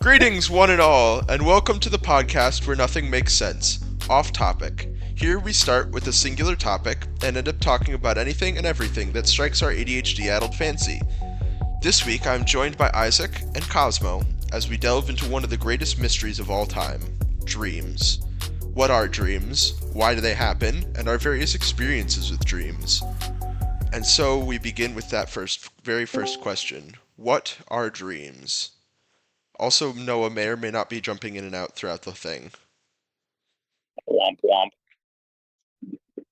Greetings, one and all, and welcome to the podcast where nothing makes sense. Off topic. Here we start with a singular topic and end up talking about anything and everything that strikes our ADHD-addled fancy. This week I'm joined by Isaac and Cosmo as we delve into one of the greatest mysteries of all time, dreams. What are dreams? Why do they happen? And our various experiences with dreams. And so we begin with that very first question. What are dreams? Also, Noah may or may not be jumping in and out throughout the thing. Womp womp.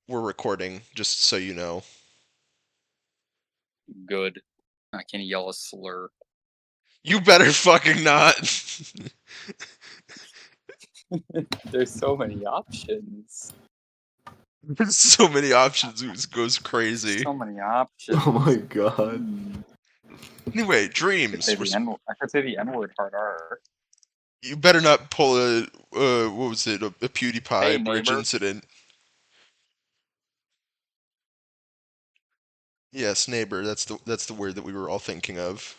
We're recording, just so you know. Good. I can't yell a slur. You better fucking not! There's so many options. There's so many options, it goes crazy. So many options. Oh my god. Anyway, I could dreams. say the N-word hard R. You better not pull a PewDiePie Hey, bridge neighbor. incident. Yes, neighbor, that's the word that we were all thinking of.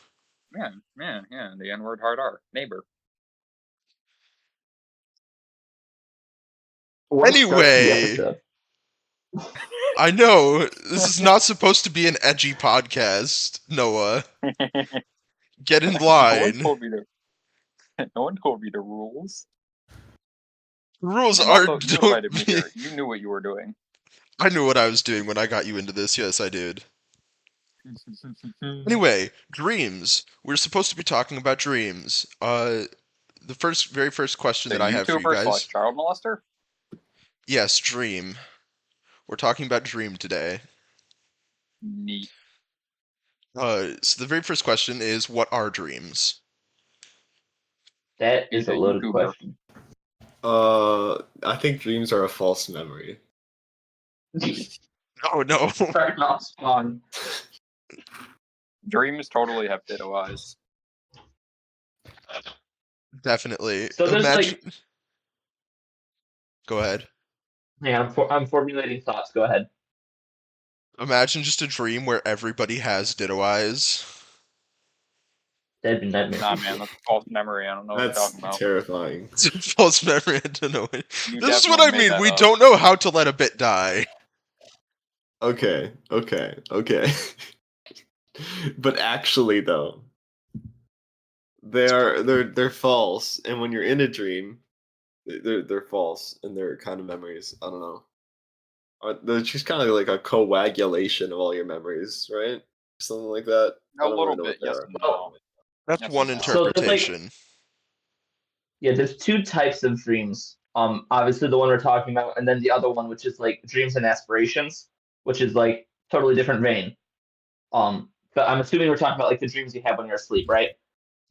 Yeah, the N-word hard R. Neighbor. What a start to the Anyway, episode. I know, this is not supposed to be an edgy podcast, Noah. Get in line. No one told me the rules. The rules And are also, you invited me here. You knew what you were doing. I knew what I was doing when I got you into this. Yes, I did. Anyway, dreams. We're supposed to be talking about dreams. The very first question that I have for you YouTuber guys. / child molester? Yes, dream. We're talking about dream today. Neat. So the very first question is, what are dreams? That is a loaded YouTuber. question. I think dreams are a false memory. Oh no. Starting off strong. Dreams totally have ditto eyes. Definitely. So there's Imagine... Go ahead. Yeah, I'm formulating thoughts. Go ahead. Imagine just a dream where everybody has ditto eyes. That'd be nightmare. Nah, man, that's a false memory. I don't know what you're That's talking about. terrifying. It's a false memory. I don't know. You This is what I definitely made mean. that We up. don't know how to let a bit die. Okay. But actually though, they're false, and when you're in a dream, they're false, and they're kind of memories. I don't know. They're just kind of like a coagulation of all your memories, right? Something like that. I A don't little really know bit, what they yes are. and no. That's Yes, one and no. So there's, interpretation. Yeah, there's two types of dreams. Obviously the one we're talking about, and then the other one, which is like dreams and aspirations, which is like totally different vein. But I'm assuming we're talking about like the dreams you have when you're asleep, right?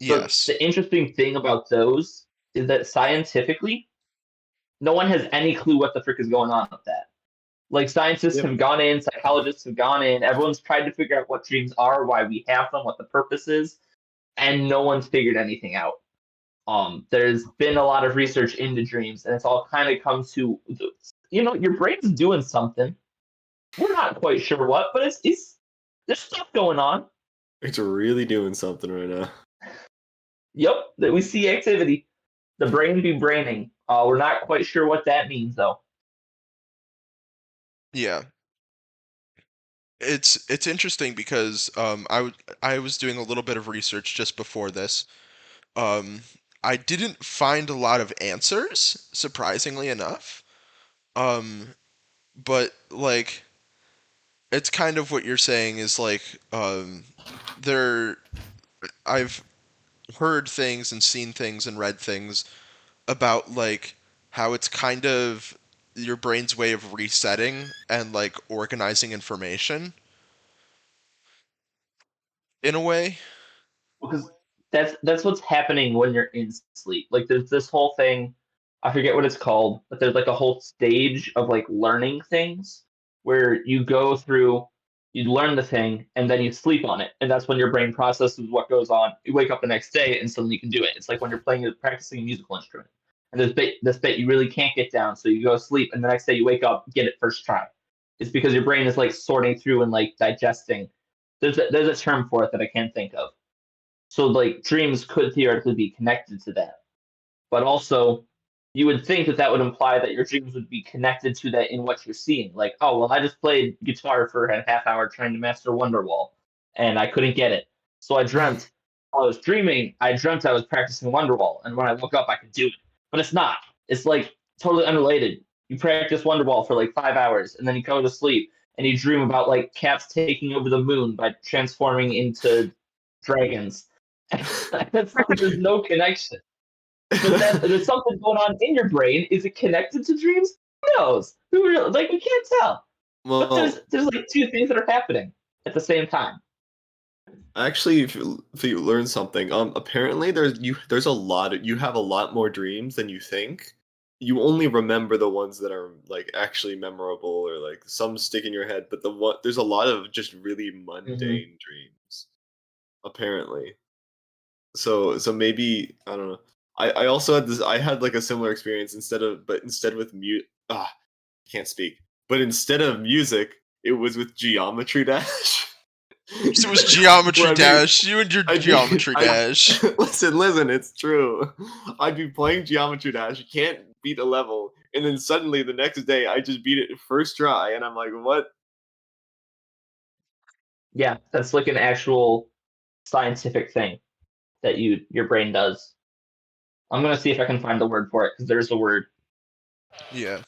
So Yes. the interesting thing about those is that scientifically, no one has any clue what the frick is going on with that. Like scientists Yep. have gone in, psychologists have gone in, everyone's tried to figure out what dreams are, why we have them, what the purpose is, and no one's figured anything out. There's been a lot of research into dreams, and it's all kind of come to, your brain's doing something. We're not quite sure what, but it's there's stuff going on. It's really doing something right now. Yep, that we see activity. The brain be braining. We're not quite sure what that means though. Yeah. It's interesting because I was doing a little bit of research just before this. I didn't find a lot of answers, surprisingly enough. But like it's kind of what you're saying is like I've heard things and seen things and read things about like how it's kind of your brain's way of resetting and like organizing information in a way. Because that's what's happening when you're in sleep. Like there's this whole thing, I forget what it's called, but there's like a whole stage of like learning things where you go through, you learn the thing, and then you sleep on it, and that's when your brain processes what goes on. You wake up the next day, and suddenly you can do it. It's like when you're practicing a musical instrument, and this bit you really can't get down, so you go to sleep, and the next day you wake up, get it first try. It's because your brain is like sorting through and like digesting. There's a term for it that I can't think of. So like dreams could theoretically be connected to that. But also you would think that would imply that your dreams would be connected to that in what you're seeing. Like, oh well, I just played guitar for a half hour trying to master Wonderwall and I couldn't get it. So I dreamt while I was dreaming, I dreamt I was practicing Wonderwall, and when I woke up I could do it. But it's not. It's like totally unrelated. You practice Wonderwall for like 5 hours and then you go to sleep and you dream about like cats taking over the moon by transforming into dragons. There's no connection. But that there's something going on in your brain. Is it connected to dreams? Who knows? Who really, like you can't tell. But Well, there's like two things that are happening at the same time. actually, if you learn something, apparently there's a lot you have a lot more dreams than you think. You only remember the ones that are like actually memorable or like some stick in your head, but there's a lot of just really mundane dreams, apparently. So maybe I don't know. I also had this. I had like a similar experience instead with mute. I can't speak. But instead of music, it was with Geometry Dash. So it was Geometry Where Dash. You and your I'd be- Geometry Dash. listen, it's true. I'd be playing Geometry Dash. You can't beat a level, and then suddenly the next day I just beat it first try, and I'm like, what? Yeah, that's like an actual scientific thing that your brain does. I'm gonna see if I can find the word for it because there's a word. Yeah.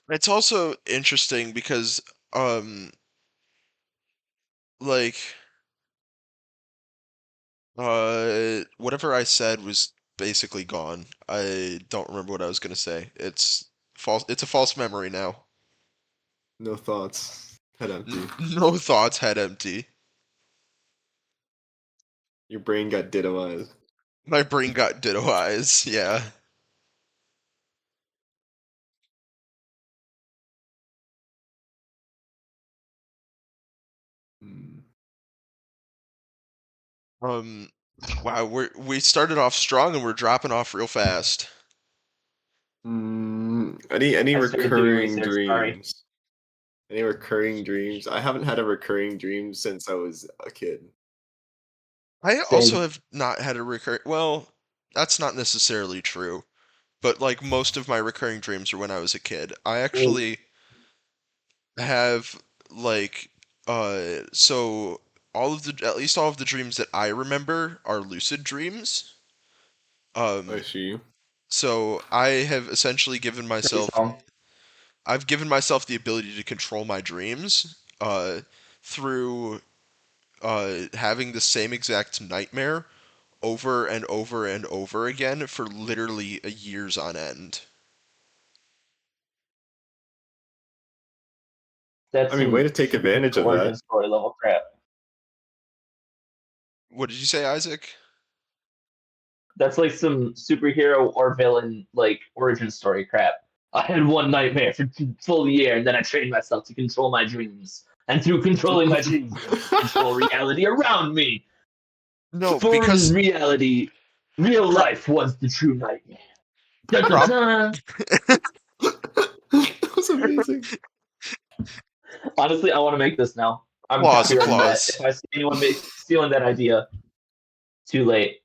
It's also interesting because, like, whatever I said was basically gone. I don't remember what I was gonna say. It's false. It's a false memory now. No thoughts. Head empty. No thoughts, head empty. Your brain got dittoized. My brain got ditto eyes. Yeah. Hmm. Um. Wow. We started off strong and we're dropping off real fast. Any I started doing recurring research. Sorry. dreams? Any recurring dreams? I haven't had a recurring dream since I was a kid. I Same. also have not had a recur. Well, that's not necessarily true. But like most of my recurring dreams are when I was a kid. I actually have like so at least all of the dreams that I remember are lucid dreams. I see. So I have essentially Great song. I've given myself the ability to control my dreams through having the same exact nightmare over and over and over again for literally years on end. That's I mean, way some to take superhero advantage of origin that. story level crap. What did you say, Isaac? That's like some superhero or villain like origin story crap. I had one nightmare for full year, and then I trained myself to control my dreams. And through controlling my dreams, I could control reality around me. No, For in because reality, real life was the true nightmare. Dun, dun, Prob- dun. That was amazing. Honestly, I want to make this now. I'm Applause, copywriting that. applause. If I see anyone stealing that idea, too late.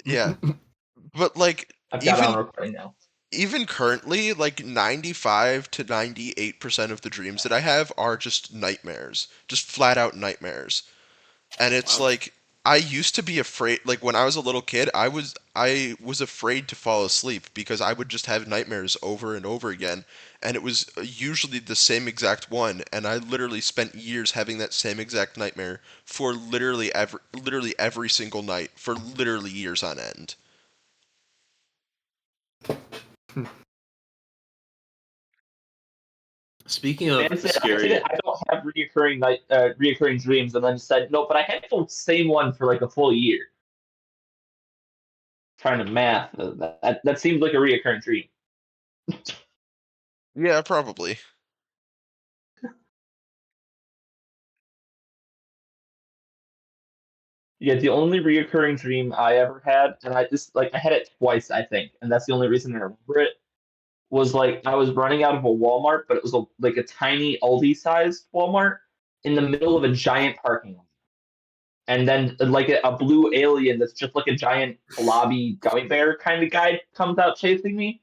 Yeah, but like I've got it on recording now. even currently, like 95 to 98% of the dreams that I have are just nightmares, just flat out nightmares. And it's Wow. like I used to be afraid, like when I was a little kid, I was afraid to fall asleep because I would just have nightmares over and over again, and it was usually the same exact one, and I literally spent years having that same exact nightmare for literally every single night for literally years on end. Speaking Man of said, I scary, didn't. I don't have reoccurring dreams, and then said no, but I had the same one for like a full year. Trying to math that seems like a reoccurring dream. Yeah, probably. Yeah, the only reoccurring dream I ever had, and I had it twice, I think, and that's the only reason I remember it. Was like I was running out of a Walmart, but it was like a tiny Aldi sized Walmart, in the middle of a giant parking lot. And then like a blue alien that's just like a giant blobby gummy bear kind of guy comes out chasing me.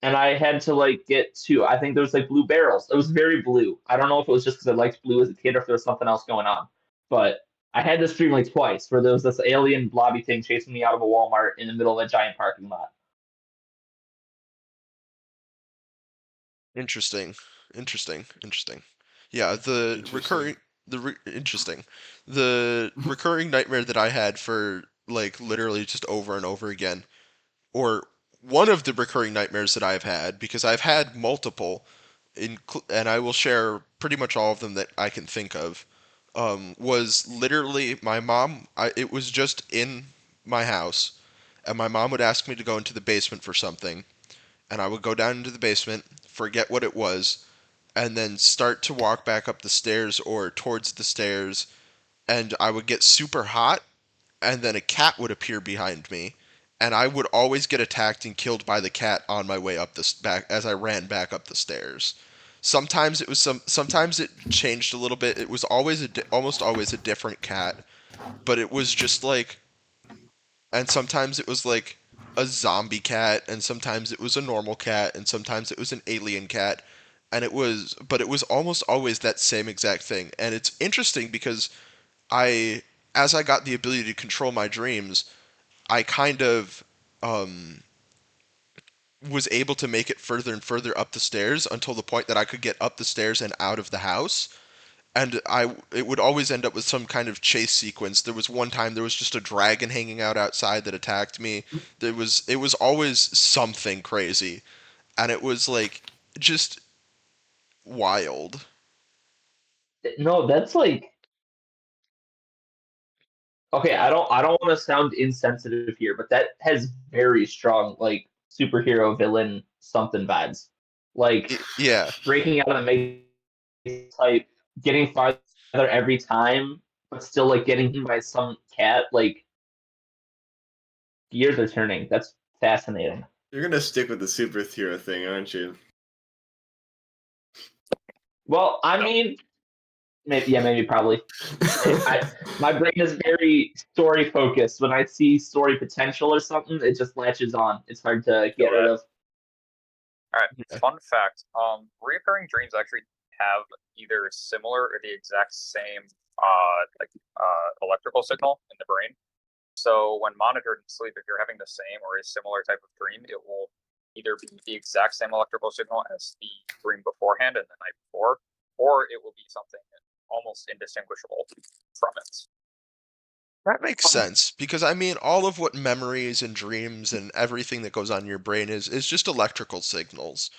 And I had to like get to, I think there was like blue barrels. It was very blue. I don't know if it was just because I liked blue as a kid or if there was something else going on. But I had this dream like twice where there was this alien blobby thing chasing me out of a Walmart in the middle of a giant parking lot. Interesting. Yeah, the Interesting. recurring nightmare that I had for like literally just over and over again, or one of the recurring nightmares that I've had, because I've had multiple, and I will share pretty much all of them that I can think of, was literally my mom. It was just in my house, and my mom would ask me to go into the basement for something, and I would go down into the basement, forget what it was, and then start to walk back up the stairs or towards the stairs, and I would get super hot, and then a cat would appear behind me, and I would always get attacked and killed by the cat on my way up this back as I ran back up the stairs. Sometimes it changed a little bit. It was almost always a different cat, but it was just like, and sometimes it was like a zombie cat, and sometimes it was a normal cat, and sometimes it was an alien cat, but it was almost always that same exact thing. And it's interesting because I, as I got the ability to control my dreams, I kind of um, was able to make it further and further up the stairs until the point that I could get up the stairs and out of the house. And it would always end up with some kind of chase sequence. There was one time there was just a dragon hanging out outside that attacked me. It was always something crazy, and it was like just wild. No, that's like okay, Yeah. I don't want to sound insensitive here, but that has very strong like superhero villain something vibes. Like Yeah, breaking out of the maze type, getting farther every time, but still like getting hit by some cat, like gears are turning. That's fascinating. You're gonna stick with the superhero thing, aren't you? Well, I mean, maybe probably. My brain is very story focused. When I see story potential or something, it just latches on. It's hard to get rid of. Alright, Yeah. fun fact. Reoccurring dreams actually have either similar or the exact same electrical signal in the brain. So when monitored in sleep, if you're having the same or a similar type of dream, it will either be the exact same electrical signal as the dream beforehand and the night before, or it will be something almost indistinguishable from it. that makes sense because I mean all of what memories and dreams and everything that goes on in your brain is just electrical signals.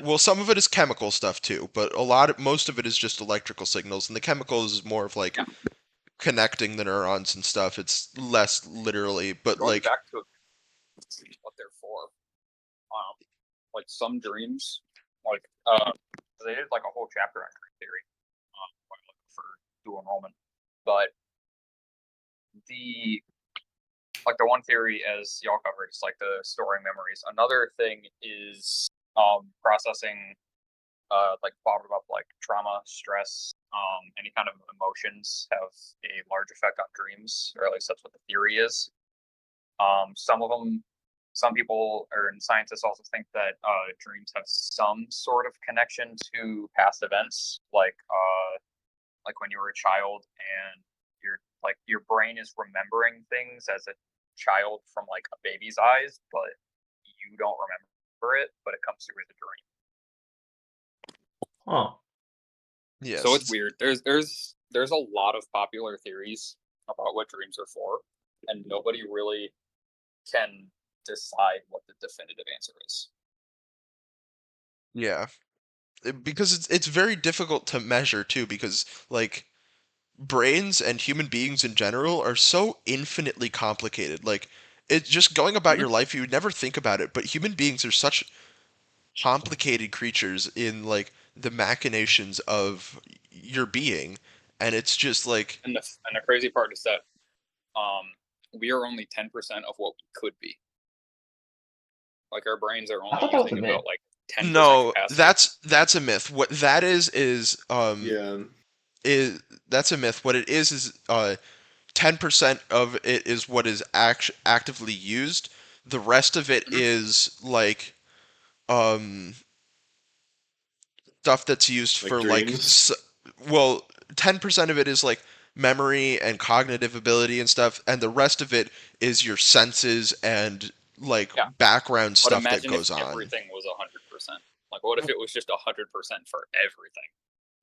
Well, some of it is chemical stuff too, but most of it is just electrical signals, and the chemicals is more of like Yeah. connecting the neurons and stuff. It's less literally, but Going like, back to what they're for, like some dreams, like they did like a whole chapter on dream theory, for dual enrollment, but the like the one theory, as y'all covered, is like the storing memories. Another thing is processing like bottled up like trauma, stress, any kind of emotions have a large effect on dreams, or at least that's what the theory is. Some people or scientists also think that dreams have some sort of connection to past events, like when you were a child and your brain is remembering things as a child from like a baby's eyes, but you don't remember it, but it comes through as a dream. Huh. yes, So it's weird. There's a lot of popular theories about what dreams are for, and nobody really can decide what the definitive answer is. yeah, because it's very difficult to measure too, because like brains and human beings in general are so infinitely complicated. Like it's just going about your life, you would never think about it, but human beings are such complicated creatures in like the machinations of your being, and it's just like And the crazy part is that we are only 10% of what we could be. Like our brains are I only thought that was using a myth. about like 10% no, capacity. that's a myth. What that is Yeah. that's a myth. What it is 10% of it is what is actively used. The rest of it Mhm. is like um stuff that's used Like for dreams? well, 10% of it is like memory and cognitive ability and stuff, and the rest of it is your senses and like Yeah. background But stuff that imagine if goes on. everything was 100%. Like, what if it was just 100% for everything?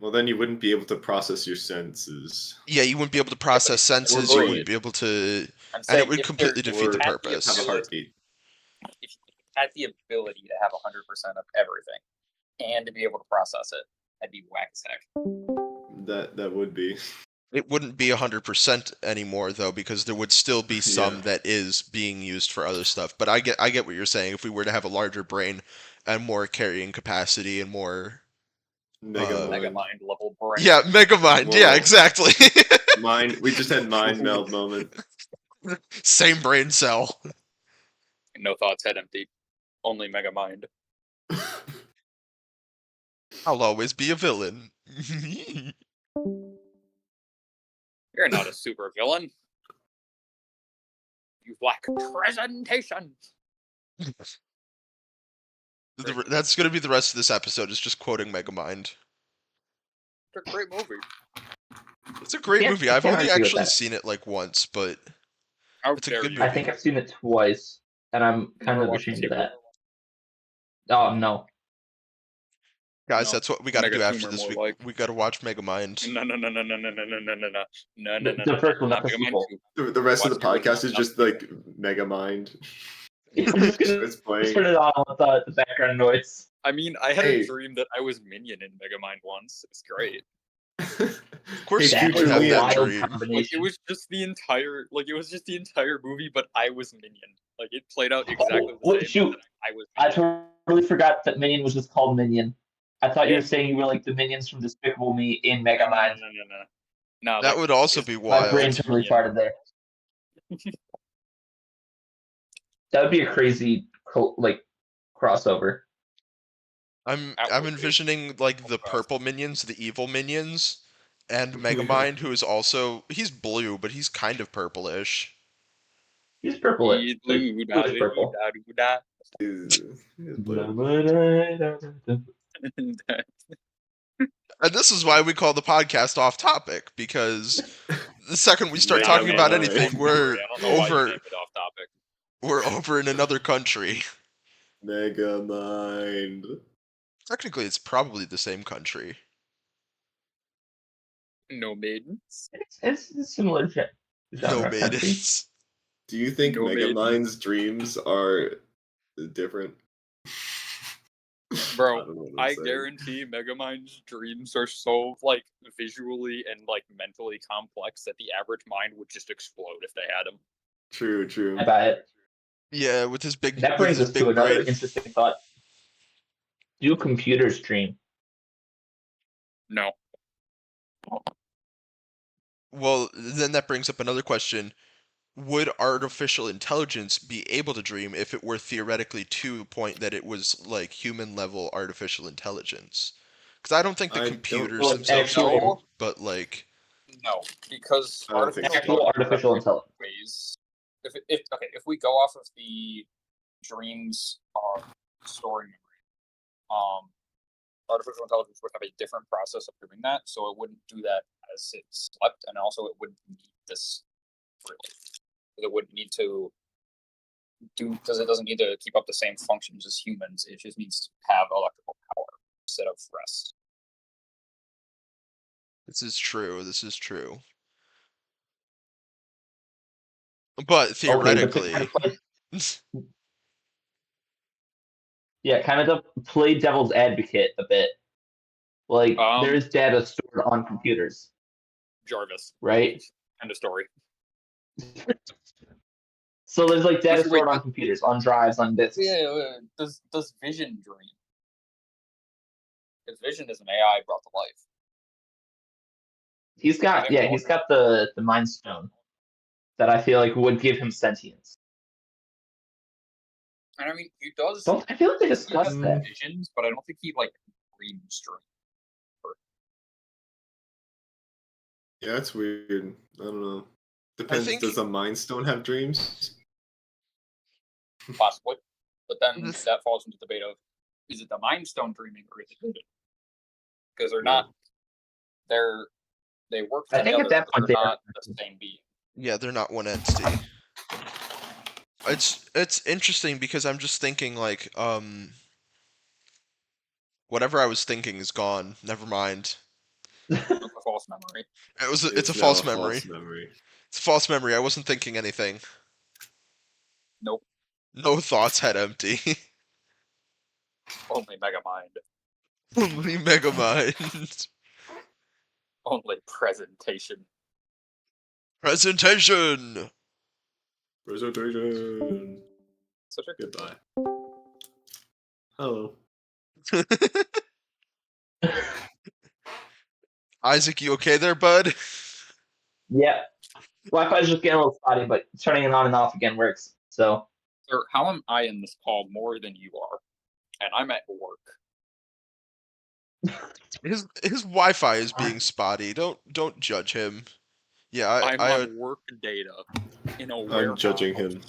Well, then you wouldn't be able to process your senses. Yeah, you wouldn't be able to Yeah, but process if senses, you breathe. wouldn't be able to, I'm and it saying would if there completely defeat the Or had the purpose. have a ability, heartbeat. if you had the ability to have 100% of everything and to be able to process it, that'd be whack as heck. That would be. It wouldn't be 100% anymore though, because there would still be some Yeah. that is being used for other stuff. But I get what you're saying. If we were to have a larger brain and more carrying capacity and more Mega Mega mind. mind level brain. yeah, Megamind. Yeah, Whoa. exactly. Mind. We just had mind meld moment. Same brain cell. No thoughts, head empty. Only mega mind. I'll always be a villain. You're not a super villain. You lack presentation. That's gonna be the rest of this episode. Is just quoting Megamind. It's a great movie. It's a great movie. I've can't only argue with actually that. seen it like once, but How it's a dare good you? movie. I think I've seen it twice, and I'm kind Never of watched the ashamed of sequel? that. Oh no. Guys, No. that's what we got to Mega do after tumor, this more week. like. We got to watch Megamind. No, no, no, no, no, no, no, no, no, no, no, no, no, no, The first one, not not the Mega Man sequel. 2. The rest of the Watch the original, podcast is not just the like Mega Mind. I'm just gonna It's just playing. turn it on with the background noise. I mean, I had Hey. a dream that I was Minion in Mega Mind once. It's great. Of course, Hey, you That would is have a that wild dream. Like combination. it was just the entire movie, but I was Minion. Like it played out exactly the same. Shoot. I was I Minion. totally forgot that Minion was just called Minion. I thought you were And- saying you were like the minions from Despicable Me in No, no, no, Megamind. no. No, That would also is- be My brain wild. totally Minion. farted there. That would be a crazy crossover. I'm That I'm would be. envisioning like the purple minions, the evil minions, and Megamind, who is also he's blue, but he's kind of purplish. He's purple. He's blue, da, Bluish purple. da, da, He's blue. da. And this is why we call the podcast off topic, because the second we start Mega talking about Mind. anything, I don't know why you named it off topic. we're over in another country. Mega Mind. Technically, it's probably the same country. No maidens. It's a similar No genre country. maidens. Do you think No Mega maidens. Mind's dreams are different? Bro, don't know what I'm I saying. guarantee Megamind's dreams are so like visually and like mentally complex that the average mind would just explode if they had them. True. I buy it. Yeah, with his big That with brings his us big to another brain. interesting thought. Do computers dream? No. Well, then that brings up another question. Would artificial intelligence be able to dream if it were theoretically to a point that it was like human level artificial intelligence? Because I don't think the I don't- computers Well, themselves actual- dream, but like No, because I don't think so. Actual artificial intelligence. ways. If we go off of the dreams story memory, artificial intelligence would have a different process of doing that, so it wouldn't do that as it slept, and also it wouldn't need this really. It wouldn't need to do because it doesn't need to keep up the same functions as humans. It just needs to have electrical power instead of rest. this is true. This is true. But theoretically, Okay, but kind of to play devil's advocate a bit. Like there's data stored on computers, Jarvis, right? end of story. So there's like data Wait, stored on computers, on drives, on disks. Yeah, does Vision dream? Because Vision is an AI brought to life. He's got the Mind Stone that I feel like would give him sentience. And I mean, he does. I feel like they he discussed has that. visions, but I don't think he like dreams. Yeah, that's weird. I don't know. Depends. think- Does a Mind Stone have dreams? Possibly. But then This- that falls into the debate of, is it the Mind Stone dreaming or is it Vivid? Because they're Yeah. not. They work I think together, at that but point they're they are. not the same being. Yeah, they're not one entity. It's interesting because I'm just thinking like whatever I was thinking is gone. Never mind. It's a false memory. It's a now false memory. False memory. It's a false memory. I wasn't thinking anything. Nope. No thoughts, head empty. Only Mega Mind. Only Megamind. Only presentation. Presentation. Presentation. Such a good Goodbye. Hello. Isaac, you okay there, bud? Yeah. Wi-Fi's just getting a little spotty, but turning it on and off again works. So Sir, how am I in this call more than you are? And I'm at work. His Wi-Fi is being spotty. Don't judge him. Yeah, I'm I on work data in a warehouse. I'm judging him.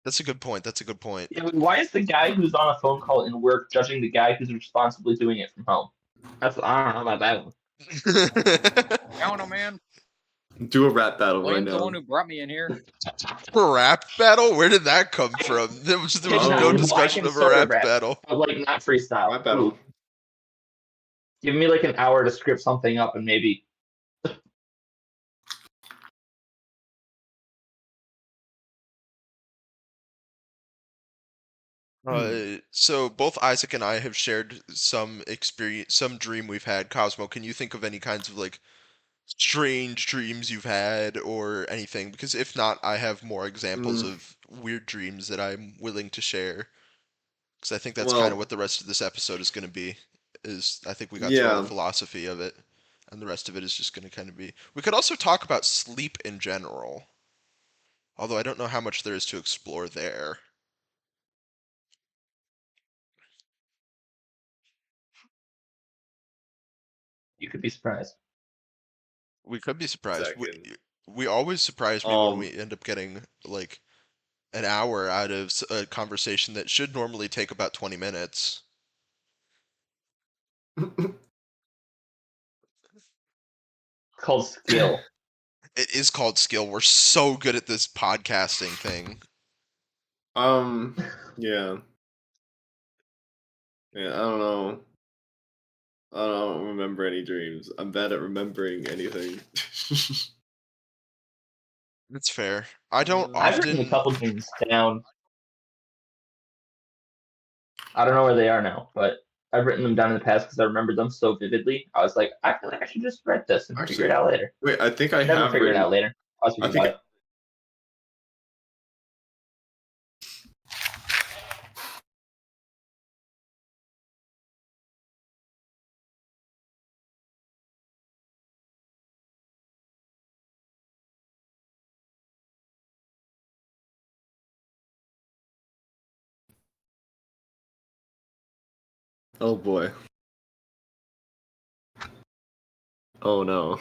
that's a good point. That's a good point. yeah, why is the guy who's on a phone call in work judging the guy who's responsibly doing it from home? I don't know about that one. I don't know, man. Do a rap battle right William's the now. one who brought me in here. A rap battle? Where did that come from? There was no Well, I discussion can of a start a rap rap. battle. But like not freestyle. Rap battle. Ooh. Give me like an hour to script something up and maybe. So both Isaac and I have shared some experience, some dream we've had. Cosmo, can you think of any kinds of like strange dreams you've had or anything? Because if not, I have more examples of weird dreams that I'm willing to share. Because I think that's kind of Well, what the rest of this episode is going to be. Is I think we got through all yeah. the philosophy of it, and the rest of it is just going to kind of be. We could also talk about sleep in general. Although I don't know how much there is to explore there. You could be surprised. We could be surprised. Second. We always surprise me when we end up getting like an hour out of a conversation that should normally take about 20 minutes. It's called skill. It is called skill. We're so good at this podcasting thing. Yeah. Yeah, I don't know. I don't remember any dreams. I'm bad at remembering anything. That's fair. I don't I've written a often. couple dreams down. I don't know where they are now, but I've written them down in the past because I remembered them so vividly. I was like, I feel like I should just write this and figure it out later. Wait, I think I Never have figure it written. out later. I was I thinking think about it. Oh boy. Oh no.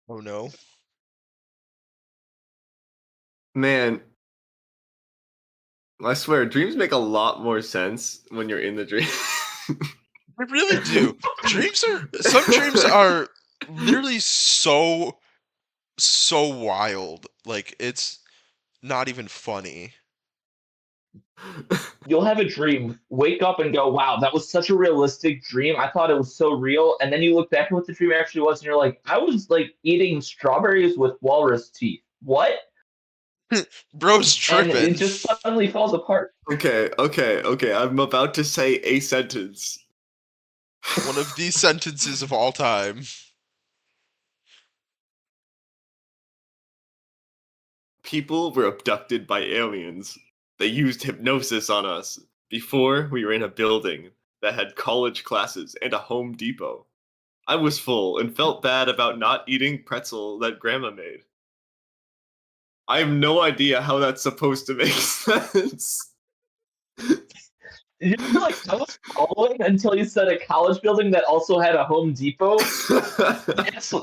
Oh no. Man, I swear, dreams make a lot more sense when you're in the dream. They really do. Some dreams are literally so wild. Like it's not even funny. You'll have a dream, wake up and go, wow, that was such a realistic dream. I thought it was so real. And then you look back at what the dream actually was and you're like, I was like eating strawberries with walrus teeth. What? Bro's And it tripping. just suddenly falls apart. Okay. I'm about to say a sentence. One of these sentences of all time. People were abducted by aliens. They used hypnosis on us. Before, we were in a building that had college classes and a Home Depot. I was full and felt bad about not eating pretzel that Grandma made. I have no idea how that's supposed to make sense. You know, like I was following until you said a college building that also had a Home Depot. That's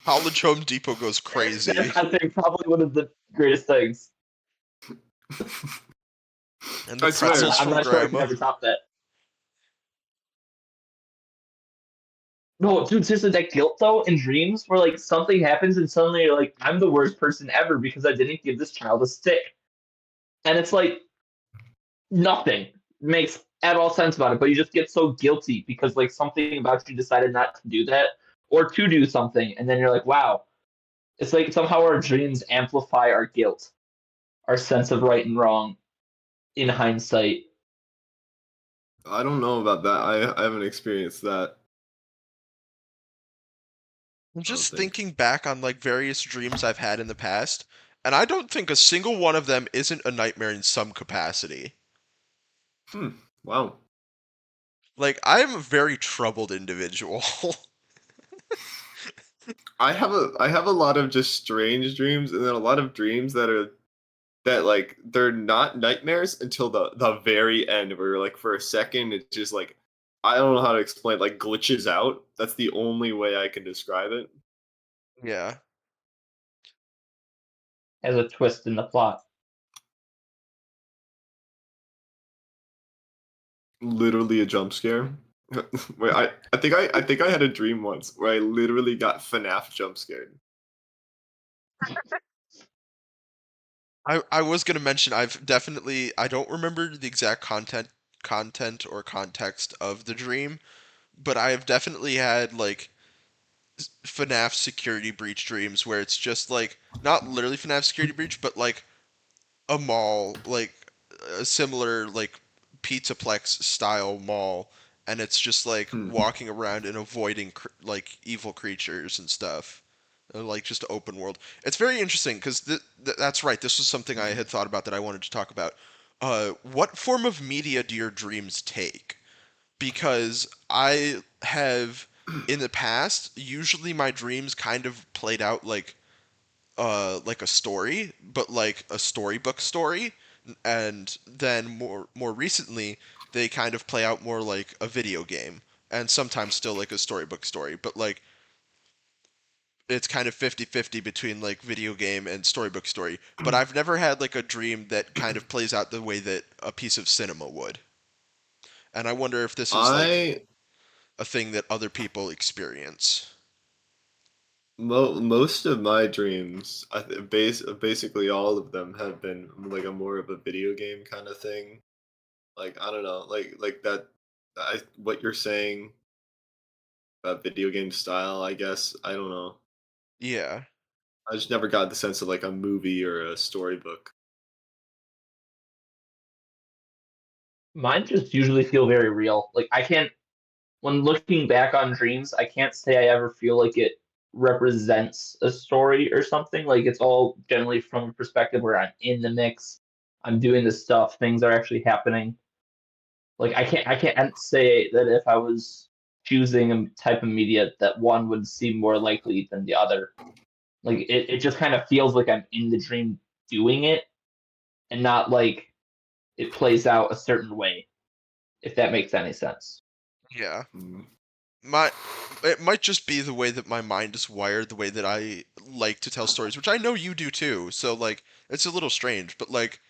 College Home Depot goes crazy. I think probably one of the greatest things. And the I swear. pretzels I'm from not sure I can Grandma. ever top that. No, dude, seriously, that guilt though in dreams where like something happens and suddenly you're like, I'm the worst person ever because I didn't give this child a stick. And it's like nothing makes at all sense about it, but you just get so guilty because like something about you decided not to do that or to do something, and then you're like, wow. It's like somehow our dreams amplify our guilt, our sense of right and wrong in hindsight. I don't know about that. I haven't experienced that. I'm I don't just think. thinking back on like various dreams I've had in the past, and I don't think a single one of them isn't a nightmare in some capacity. Wow. Like, I am a very troubled individual. I have a lot of just strange dreams, and then a lot of dreams that like they're not nightmares until the very end, where like for a second it's just like I don't know how to explain, like glitches out. That's the only way I can describe it. Yeah. As a twist in the plot. Literally a jump scare. Wait, I think I had a dream once where I literally got FNAF jump scared. I was gonna mention I don't remember the exact content or context of the dream, but I have definitely had like FNAF security breach dreams where it's just like not literally FNAF security breach, but like a mall, like a similar like Pizzaplex style mall, and it's just like Hmm. walking around and avoiding like evil creatures and stuff. Like just open world. It's very interesting because that's right. This was something I had thought about that I wanted to talk about. What form of media do your dreams take? Because I have in the past, usually my dreams kind of played out like a story, but like a storybook story, and then more recently they kind of play out more like a video game, and sometimes still like a storybook story, but like it's kind of 50-50 between like video game and storybook story. But I've never had like a dream that kind of plays out the way that a piece of cinema would. And I wonder if this is like I a thing that other people experience. Most of my dreams, basically all of them have been like a more of a video game kind of thing. Like I don't know, like that. What you're saying about video game style, I guess. I don't know. Yeah. I just never got the sense of like a movie or a storybook. Mine just usually feel very real. Like I can't when looking back on dreams, I can't say I ever feel like it represents a story or something. Like it's all generally from a perspective where I'm in the mix. I'm doing this stuff, things are actually happening. Like I can't say that if I was choosing a type of media that one would seem more likely than the other. Like it just kind of feels like I'm in the dream doing it and not like it plays out a certain way, if that makes any sense. Yeah. Mm. My it might just be the way that my mind is wired, the way that I like to tell stories, which I know you do too. So like it's a little strange, but like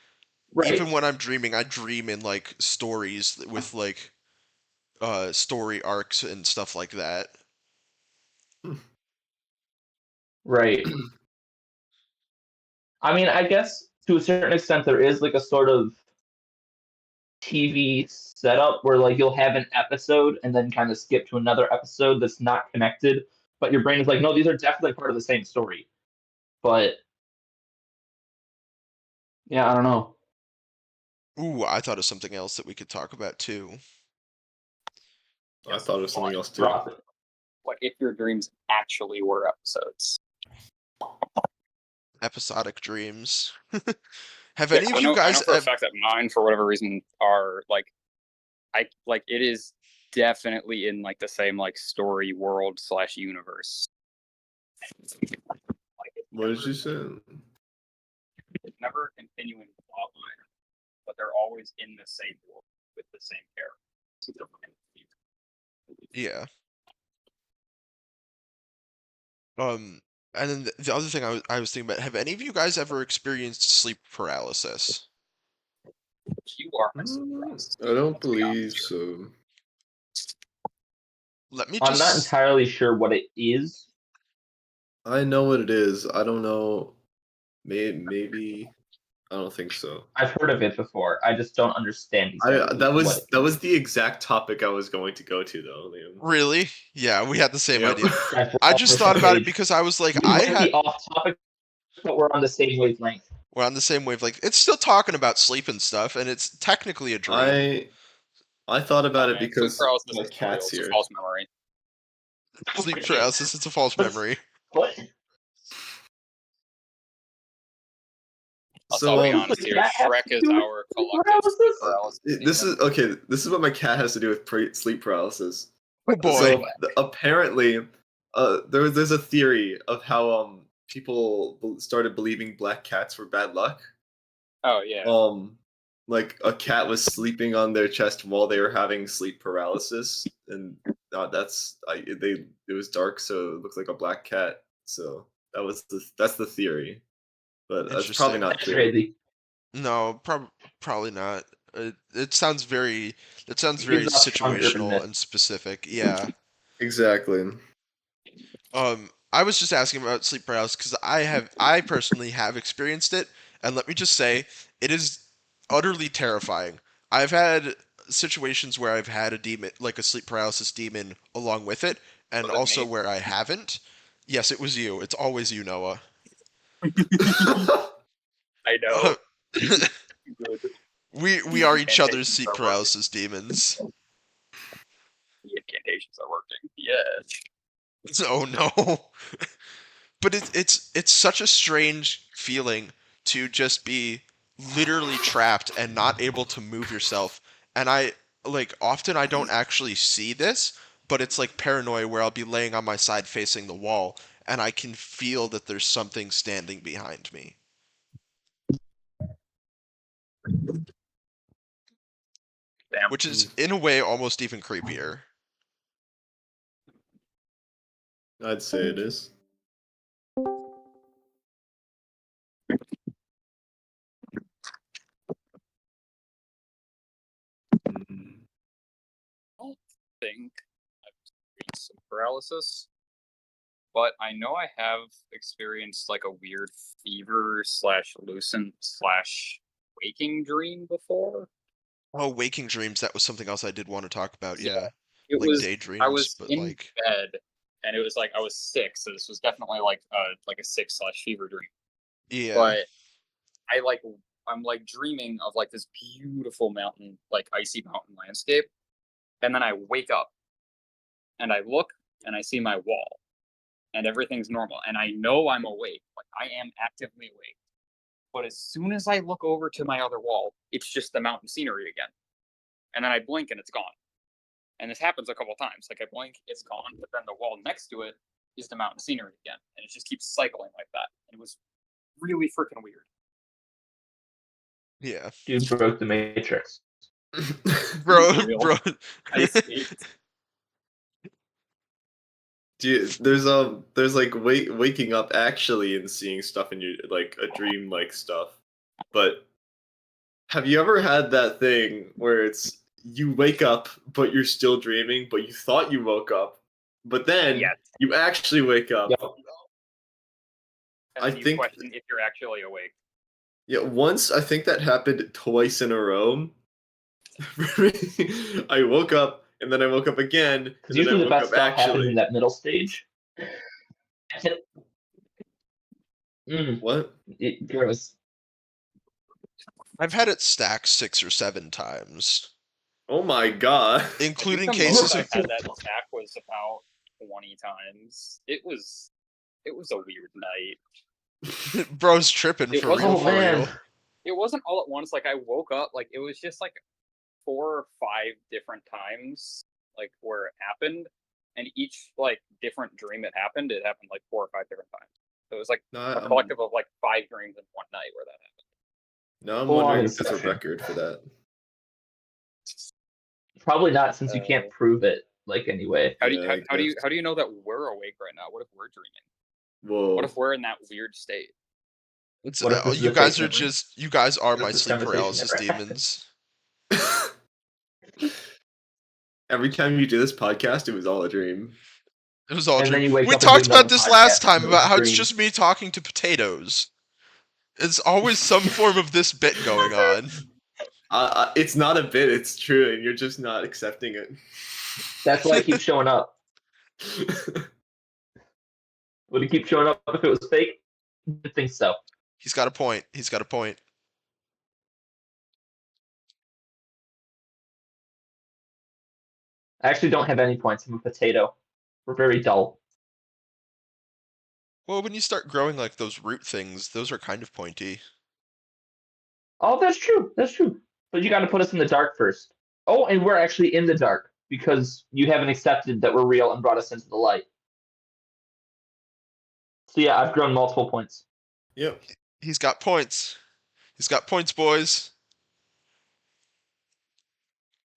even Right. when I'm dreaming, I dream in like stories with like story arcs and stuff like that. Right. I mean, I guess to a certain extent there is like a sort of TV setup where like you'll have an episode and then kind of skip to another episode that's not connected, but your brain is like, no, these are definitely part of the same story. But yeah, I don't know. Ooh, I thought of something else that we could talk about too. I Yes, thought of something but else too. Drop it. what if your dreams actually were episodes? Episodic dreams. Have Yeah, any of I you know. I guys know for a fact that mine, for whatever reason, are like it is definitely in like the same like story world slash universe. Like What did you say? it's never a continuing plot line. but they're always in the same world with the same character. Yeah. And then the other thing I was thinking about, have any of you guys ever experienced sleep paralysis? You are my sleep paralysis. I don't Let's be believe honest. so. Let me I'm not just entirely sure what it is. I know what it is. I don't know. Maybe. I don't think so. I've heard of it before. I just don't understand exactly That what it was is. the exact topic I was going to go to though, Liam. really? Yeah, we had the same Yep. idea. Guys, we're I all on just the thought same about it page. because I was like, We might be off topic, but we're on the same wavelength. we're on the same wavelength. It's still talking about sleep and stuff, and it's technically a dream. I thought about Nah, it man, sleep because paralysis my is real. cat's It's a here. false memory. Sleep paralysis, it's a false memory. What? I'll So be honest here. That has Shrek to is do with our sleep collective sleep paralysis? paralysis. this demon. is okay. This is what my cat has to do with sleep paralysis. Oh boy. So apparently, there's a theory of how people started believing black cats were bad luck. Oh yeah. Like a cat was sleeping on their chest while they were having sleep paralysis, and it was dark, so it looked like a black cat. So that's the theory, but that's probably Interesting. not That's true. crazy. No, probably not. It sounds very It very gives off strong situational urban and specific. Yeah. Exactly. I was just asking about sleep paralysis because I personally have experienced it, and let me just say, it is utterly terrifying. I've had situations where I've had a demon, like a sleep paralysis demon, along with it, and Was it also me? where I haven't. Yes, it was you. It's always you, Noah. I know. Good. We are each other's Incantations sleep are working. paralysis demons. The incantations are working. Yes. Oh no. But it's such a strange feeling to just be literally trapped and not able to move yourself. And I like often I don't actually see this, but it's like paranoia where I'll be laying on my side facing the wall and I can feel that there's something standing behind me. Damn. Which is in a way almost even creepier. I'd say it is. I don't think I've experienced sleep paralysis, but I know I have experienced like a weird fever slash lucent slash waking dream before. Oh, waking dreams, that was something else I did want to talk about, Yeah. yeah. It Like was I daydreams, was but in like bed and it was like I was sick, so this was definitely like a sick slash fever dream. yeah. But I like I'm like dreaming of like this beautiful mountain, like icy mountain landscape, and then I wake up and I look and I see my wall and everything's normal and I know I'm awake, like I am actively awake. But as soon as I look over to my other wall, it's just the mountain scenery again. And then I blink and it's gone. And this happens a couple times. Like I blink, it's gone, but then the wall next to it is the mountain scenery again, and it just keeps cycling like that. And it was really freaking weird. Yeah. Dude broke the Matrix. Bro, Real. bro. I escaped. There's like waking up actually and seeing stuff in your like a dream like stuff. But have you ever had that thing where it's you wake up but you're still dreaming, but you thought you woke up, but then Yes. you actually wake up? Yep. And I then you think question if you're actually awake. yeah, once I think that happened twice in a row. I woke up and then I woke up again Because and then I usually the woke best up stuff happens actually. in that middle stage. What? Gross. I've had it stacked 6 or 7 times, Oh my god. I think including the most cases I of had that stack was about 20 times. It was a weird night. bros tripping It for real, wasn't Oh for man. real. it wasn't all at once. Like I woke up, like it was just like 4 or 5 different times, like where it happened, and each like different dream it happened like 4 or 5 different times. So it was like No, a collective of like 5 dreams in one night where that happened. Now I'm Full on wondering if there's a Inception. record for that. Probably not, since you can't prove it. Like anyway. How do you Yeah, I guess. how do you know that we're awake right now? What if we're dreaming? Whoa. What if we're in that weird state? It's, What if this is you a guys fake are memory? just you guys are What if my this sleep conversation paralysis never happened? demons. Every time you do this podcast, it was all a dream. It was all And then dream. you wake We up and do talked about another this last podcast, time and it was about a how it's dream. just me talking to potatoes. It's always some form of this bit going on. It's not a bit, it's true, and you're just not accepting it. That's why I keep showing up. Would it keep showing up if it was fake? I think so. He's got a point. He's got a point. I actually don't have any points. I'm a potato. We're very dull. Well, when you start growing like those root things, those are kind of pointy. Oh, that's true. That's true. But you got to put us in the dark first. Oh, and we're actually in the dark because you haven't accepted that we're real and brought us into the light. So yeah, I've grown multiple points. Yep. He's got points. He's got points, boys.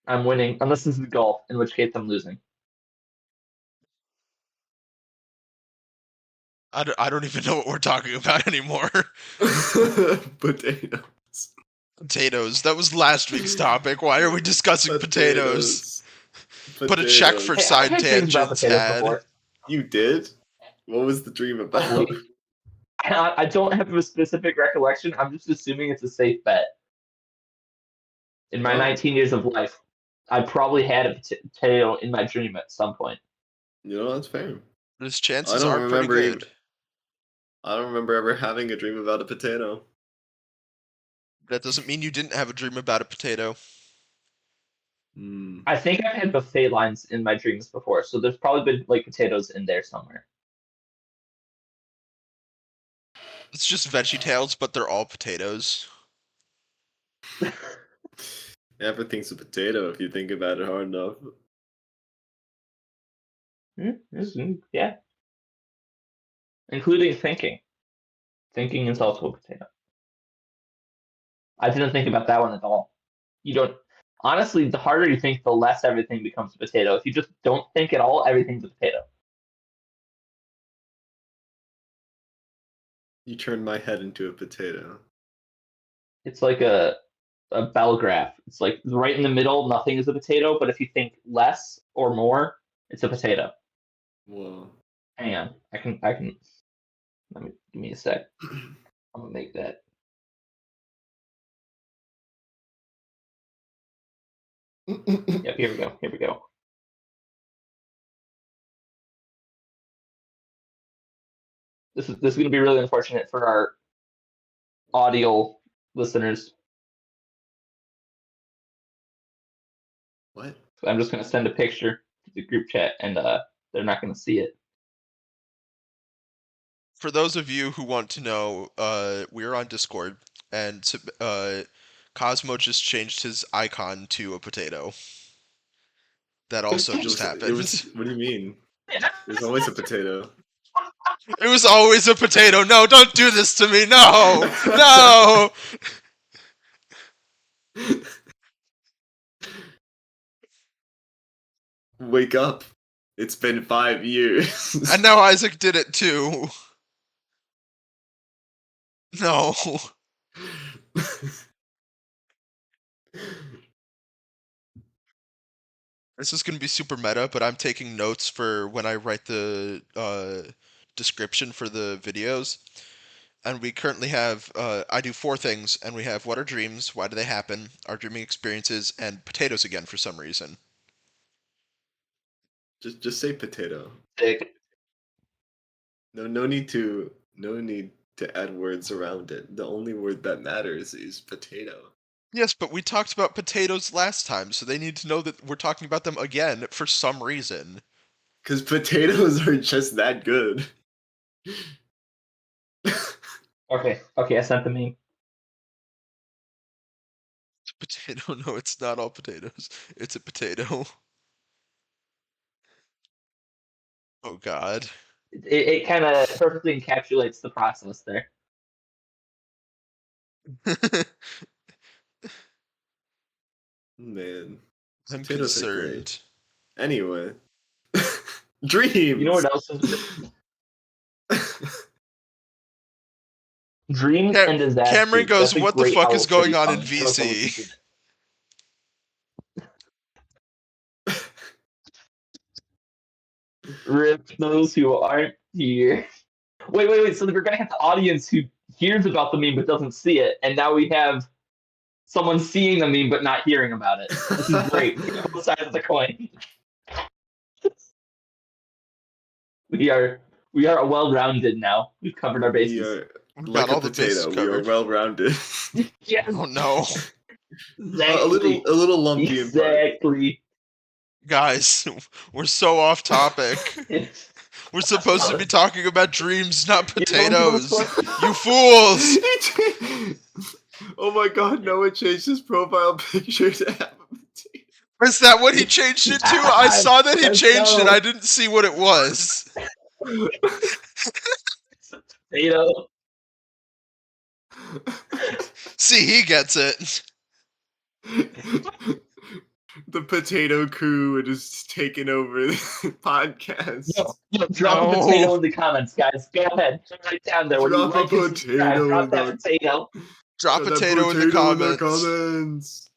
I'm winning, unless this is golf, in which case I'm losing. I don't even know what we're talking about anymore. Potatoes. Potatoes. That was last week's topic. Why are we discussing potatoes? Put a check for Hey, I've side had dreams about tangents, potatoes Tad. before. You did? What was the dream about? Probably. I don't have a specific recollection. I'm just assuming it's a safe bet. In my Oh. 19 years of life, I probably had a potato in my dream at some point. You know, that's fair. His I chances don't are pretty remember good. I don't remember ever having a dream about a potato. That doesn't mean you didn't have a dream about a potato. Hmm. I think I've had buffet lines in my dreams before, so there's probably been like potatoes in there somewhere. It's just Veggie Tales, but they're all potatoes. Everything's a potato if you think about it hard enough. Yeah. Including thinking. Thinking is also a potato. I didn't think about that one at all. You don't. Honestly, the harder you think, the less everything becomes a potato. If you just don't think at all, everything's a potato. You turned my head into a potato. It's like a bell graph. It's like right in the middle, nothing is a potato, but if you think less or more, it's a potato. Whoa. Hang on. I can give me a sec. I'm gonna make that. Yep, here we go. Here we go. This is gonna be really unfortunate for our audio listeners. What? So I'm just gonna send a picture to the group chat, and they're not gonna see it. For those of you who want to know, we're on Discord, and Cosmo just changed his icon to a potato. That also just happened. What do you mean? There's always a potato. It was always a potato. No, don't do this to me. No, no. Wake up. It's been 5 years. And now Isaac did it too. No. This is going to be super meta, but I'm taking notes for when I write the description for the videos. And we currently have, I do 4 things, and we have what are dreams, why do they happen, our dreaming experiences, and potatoes again for some reason. just say potato. Sick. No need to add words around it. The only word that matters is potato. Yes, but we talked about potatoes last time, so they need to know that we're talking about them again for some reason. Because potatoes are just that good. Okay, I sent the meme. It's a potato. No, it's not all potatoes. It's a potato. Oh god. It kind of perfectly encapsulates the process there. Man, I'm potatoes are great. concerned. Anyway, dreams. You know what else is dreams and disasters? Cameron goes, That's a "What the great fuck is going album on in title. I don't know if someone's VC?" seen it. Rip those who aren't here. Wait. So we're gonna have the audience who hears about the meme but doesn't see it, and now we have someone seeing the meme but not hearing about it. This is great. We have both sides of the coin. We are well-rounded now. We've covered our We bases. are We've like got a all the bases potato. We are covered. well-rounded. Yes, Oh no. exactly. a little lumpy in parts. Exactly. Guys, we're so off topic. We're supposed to be talking about dreams, not potatoes. You fools! Oh my god, Noah changed his profile picture to have a potato. Is that what he changed it to? I saw that he Let's changed it. go. I didn't see what it was. Potato. See, he gets it. The potato crew is taking over the podcast. Drop a No. potato in the comments, guys. Go ahead. Right down there. When you Drop a like and subscribe, potato drop in that the- potato. Drop That potato in the comments. comments.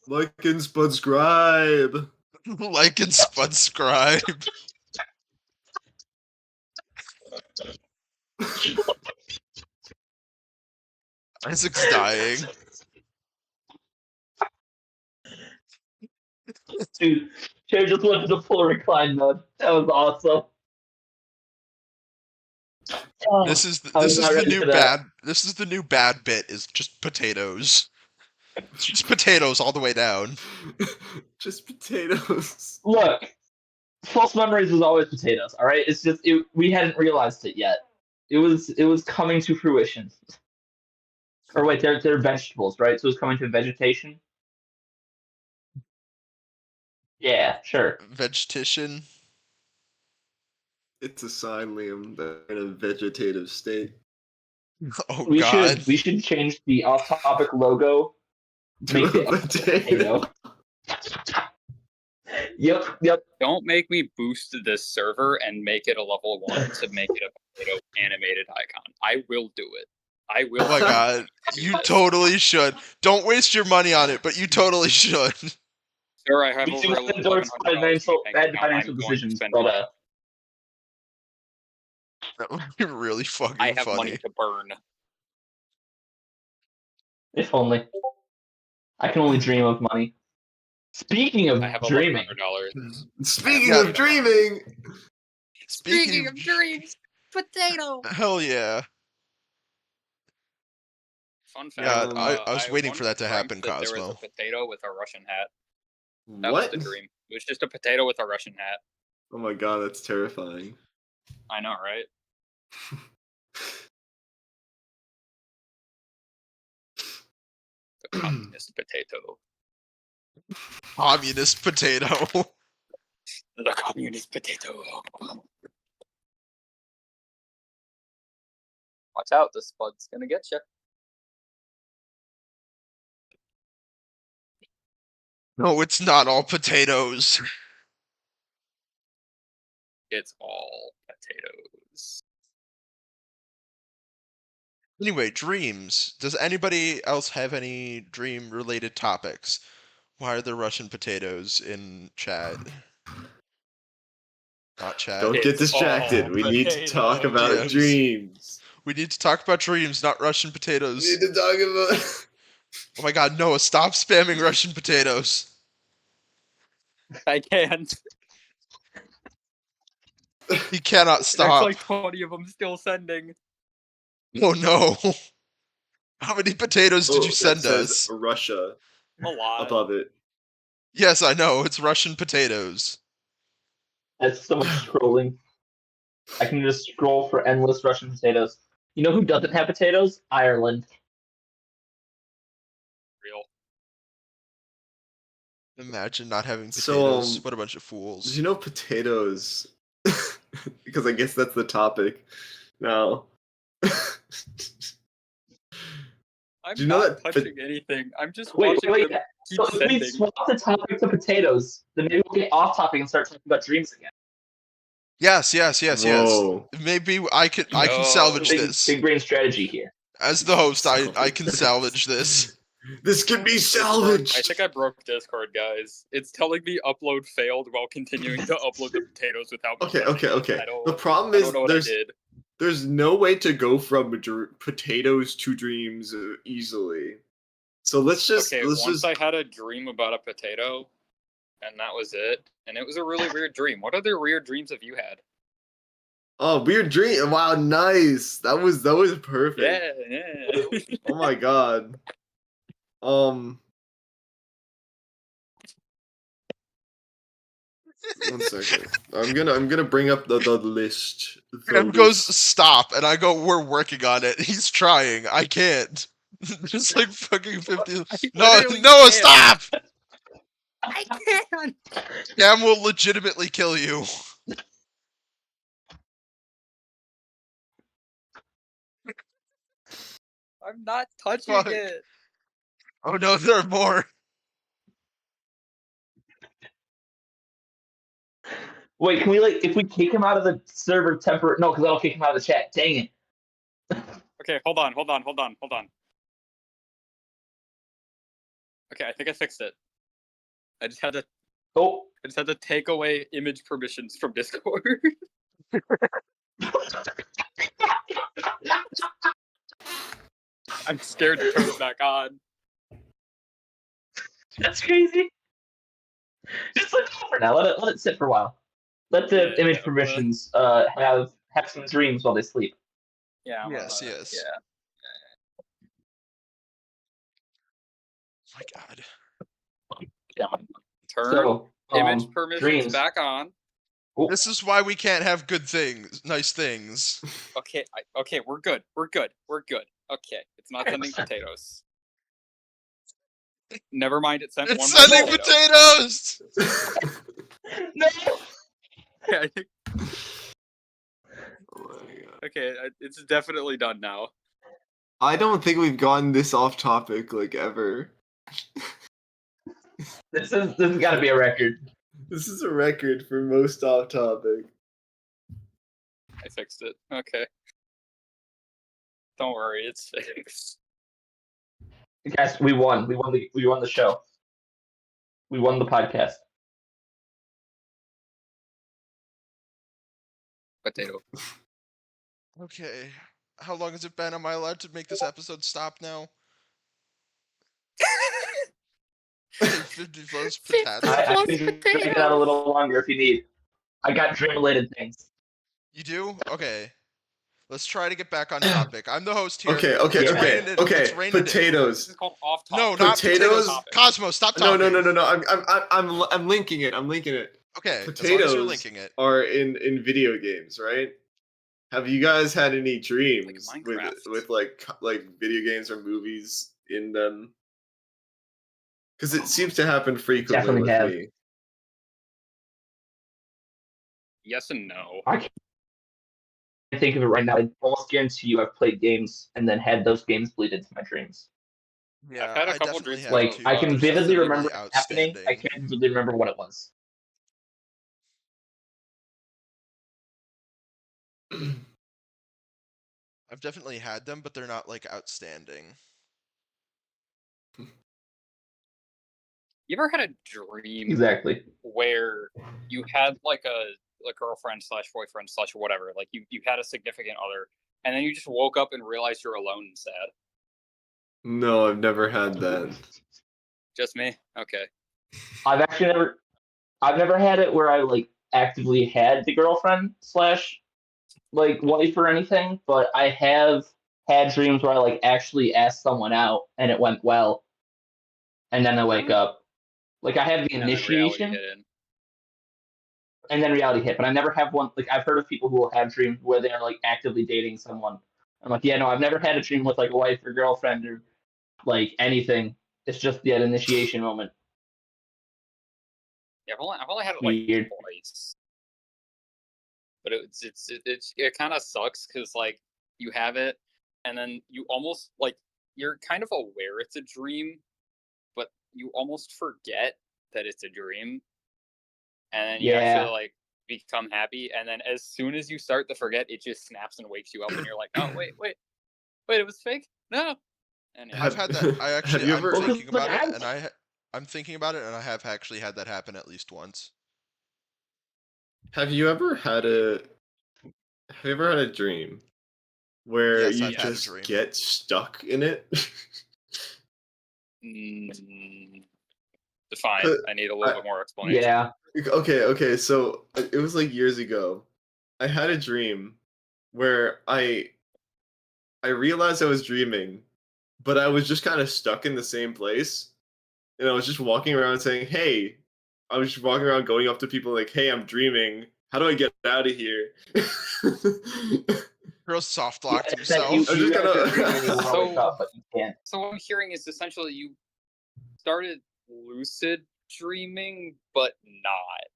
Like and subscribe. Like and subscribe. Isaac's dying. Dude, Cherry just went to the full recline mode. That was awesome. Oh, This is I was not the ready new for that. bad. This is the new bad bit. Is just potatoes. It's just potatoes all the way down. Just potatoes. Look, false memories was always potatoes. All right, it's just we hadn't realized it yet. It was coming to fruition. Or wait, they're vegetables, right? So it's coming to vegetation. Yeah, sure. Vegetarian. It's a sign, Liam, that they're in a vegetative state. Oh We god. should change the off-topic logo. Make To it a potato. Yep. Don't make me boost this server and make it a level 1 to make it a potato animated icon. I will do it. I will. Oh my god. You totally should. Don't waste your money on it, but you totally should. Sir, I have We over do not endorse $1,100 in my bank bad account. financial I'm going to decisions, spend but money. That would be really fucking I have funny. money to burn. if only. I can only dream of money. Speaking of I have dreaming, $1,100. Speaking Yeah. of dreaming, Speaking of dreams, potato. Hell yeah. Fun fact. God, I was I waiting for once that to happen, dreamt that there was Cosmo. a potato with a Russian hat. That what? was the dream. It was just a potato with a Russian hat. Oh my god, that's terrifying. I know, right? The communist potato. Communist potato. The communist potato. Watch out, this bud's gonna get you. No, it's not all potatoes. It's all potatoes. Anyway, dreams. Does anybody else have any dream-related topics? Why are there Russian potatoes in chat? Not chat. Don't get It's distracted. all We need to talk potatoes. about Yes. dreams. We need to talk about dreams, not Russian We potatoes. need to talk about. Oh my god, Noah, stop spamming Russian potatoes. I can't. He cannot There's stop. like 20 of them still sending. Oh no. How many potatoes did you it send says us? Russia A lot. above it. Yes, I know. It's Russian potatoes. that's so much scrolling. I can just scroll for endless Russian potatoes. You know who doesn't have potatoes? Ireland. Real. Imagine not having So, potatoes. What a bunch of Did fools. you know potatoes? Because I guess that's the topic now. I'm Do you know not that- touching anything. I'm just Wait, watching wait. them keep So if we sending. swap the topic to potatoes, then maybe we'll get off topic and start talking about dreams again. Yes. Whoa. Maybe I can No. salvage Big, this. big brain strategy here. As the host, I can salvage this. This can be Discord- salvaged. I think I broke Discord, guys. It's telling me upload failed while continuing to upload the potatoes without me Okay. touching it. I The problem I is don't know what I did. there's no way to go from potatoes to dreams easily. So let's Once just I had a dream about a potato, and that was it. And it was a really weird dream. What other weird dreams have you had? Oh, weird dream. Wow, nice. That was perfect. Yeah. Oh my god. One second. I'm gonna bring up the list. Cam goes, stop, and I go, we're working on it. He's trying. I can't. Just like fucking 50. No, literally Noah, can't. stop! I can't. Cam will legitimately kill you. I'm not touching Fuck. it. Oh no, there are more. Wait, can we if we kick him out of the server temporary? No, because that'll kick him out of the chat. Dang it. Okay, hold on. Okay, I think I fixed it. I just had to take away image permissions from Discord. I'm scared to turn it back on. That's crazy. Just let it go for now. Let it sit for a while. Let the Yeah, image permissions have some dreams while they sleep. Yeah. Yes. Yeah. My god. Turn So image permissions dreams. back on. This is why we can't have good things, nice things. Okay, we're good. Okay, it's not sending potatoes. Never mind, it sent It's one sending more potato. potatoes! No. Yeah, I think, Oh my god. okay, it's definitely done now. I don't think we've gotten this off topic like ever. This has got to be a record. This is a record for most off topic. I fixed it. Okay. Don't worry, it's fixed. Guys, we won. We won the show. We won the podcast. Potato. Okay. How long has it been? Am I allowed to make this episode stop now? 50 plus potatoes. I can drag it out a little longer if you need. I got dream-related things. You do? Okay. Let's try to get back on topic. I'm the host here. Okay. Let's rein it in. Let's rein it in. This Potatoes. is called off No, topic. not Potatoes? potatoes. Cosmo, stop No. talking. I'm linking it. I'm linking it. Okay, as long as Potatoes you're linking it. are in video games, right? Have you guys had any dreams Like with Minecraft. like video games or movies in them? Because it seems to happen frequently Definitely with have. me. Yes and no. I can't think of it right now. I almost guarantee you I've played games and then had those games bleed into my dreams. Yeah, I've had a I couple definitely dreams have Like too. I can There's vividly nothing remember really it happening. I outstanding. can't vividly remember what it was. I've definitely had them, but they're not like outstanding. You ever had a dream Exactly. where you had like a girlfriend / boyfriend / whatever, like you had a significant other, and then you just woke up and realized you're alone and sad? No, I've never had that. Just me? Okay. I've never had it where I like actively had the girlfriend / like wife or anything, but I have had dreams where I like actually asked someone out and it went well, and then I wake up. Like I have the And then reality initiation hit in. and then reality hit, but I never have one. Like I've heard of people who will have dreams where they're like actively dating someone. I'm like, yeah, no, I've never had a dream with like a wife or girlfriend or like anything. It's just that initiation moment. Yeah, I've only had it like Weird. twice. But it kind of sucks because like you have it, and then you almost like you're kind of aware it's a dream, but you almost forget that it's a dream, and then you actually like become happy, and then as soon as you start to forget, it just snaps and wakes you up, and you're like, oh wait, it was fake? No. And I've had that. Have you ever? I'm Well, 'cause, thinking like, about it, I'm- and I'm thinking about it, and I have actually had that happen at least once. Have you ever had a dream where Yes, you I've had a just dream. get stuck in it? Define. I need a little bit more explanation. Yeah. Okay, so it was like years ago. I had a dream where I realized I was dreaming, but I was just kind of stuck in the same place. And I was just walking around saying, "Hey," I was just walking around going up to people like, "Hey, I'm dreaming. How do I get out of here?" Girl soft locked It's that himself. I'm just actually dreaming and you gonna. want to wake up, but you can't. So what I'm hearing is essentially you started lucid dreaming, but not.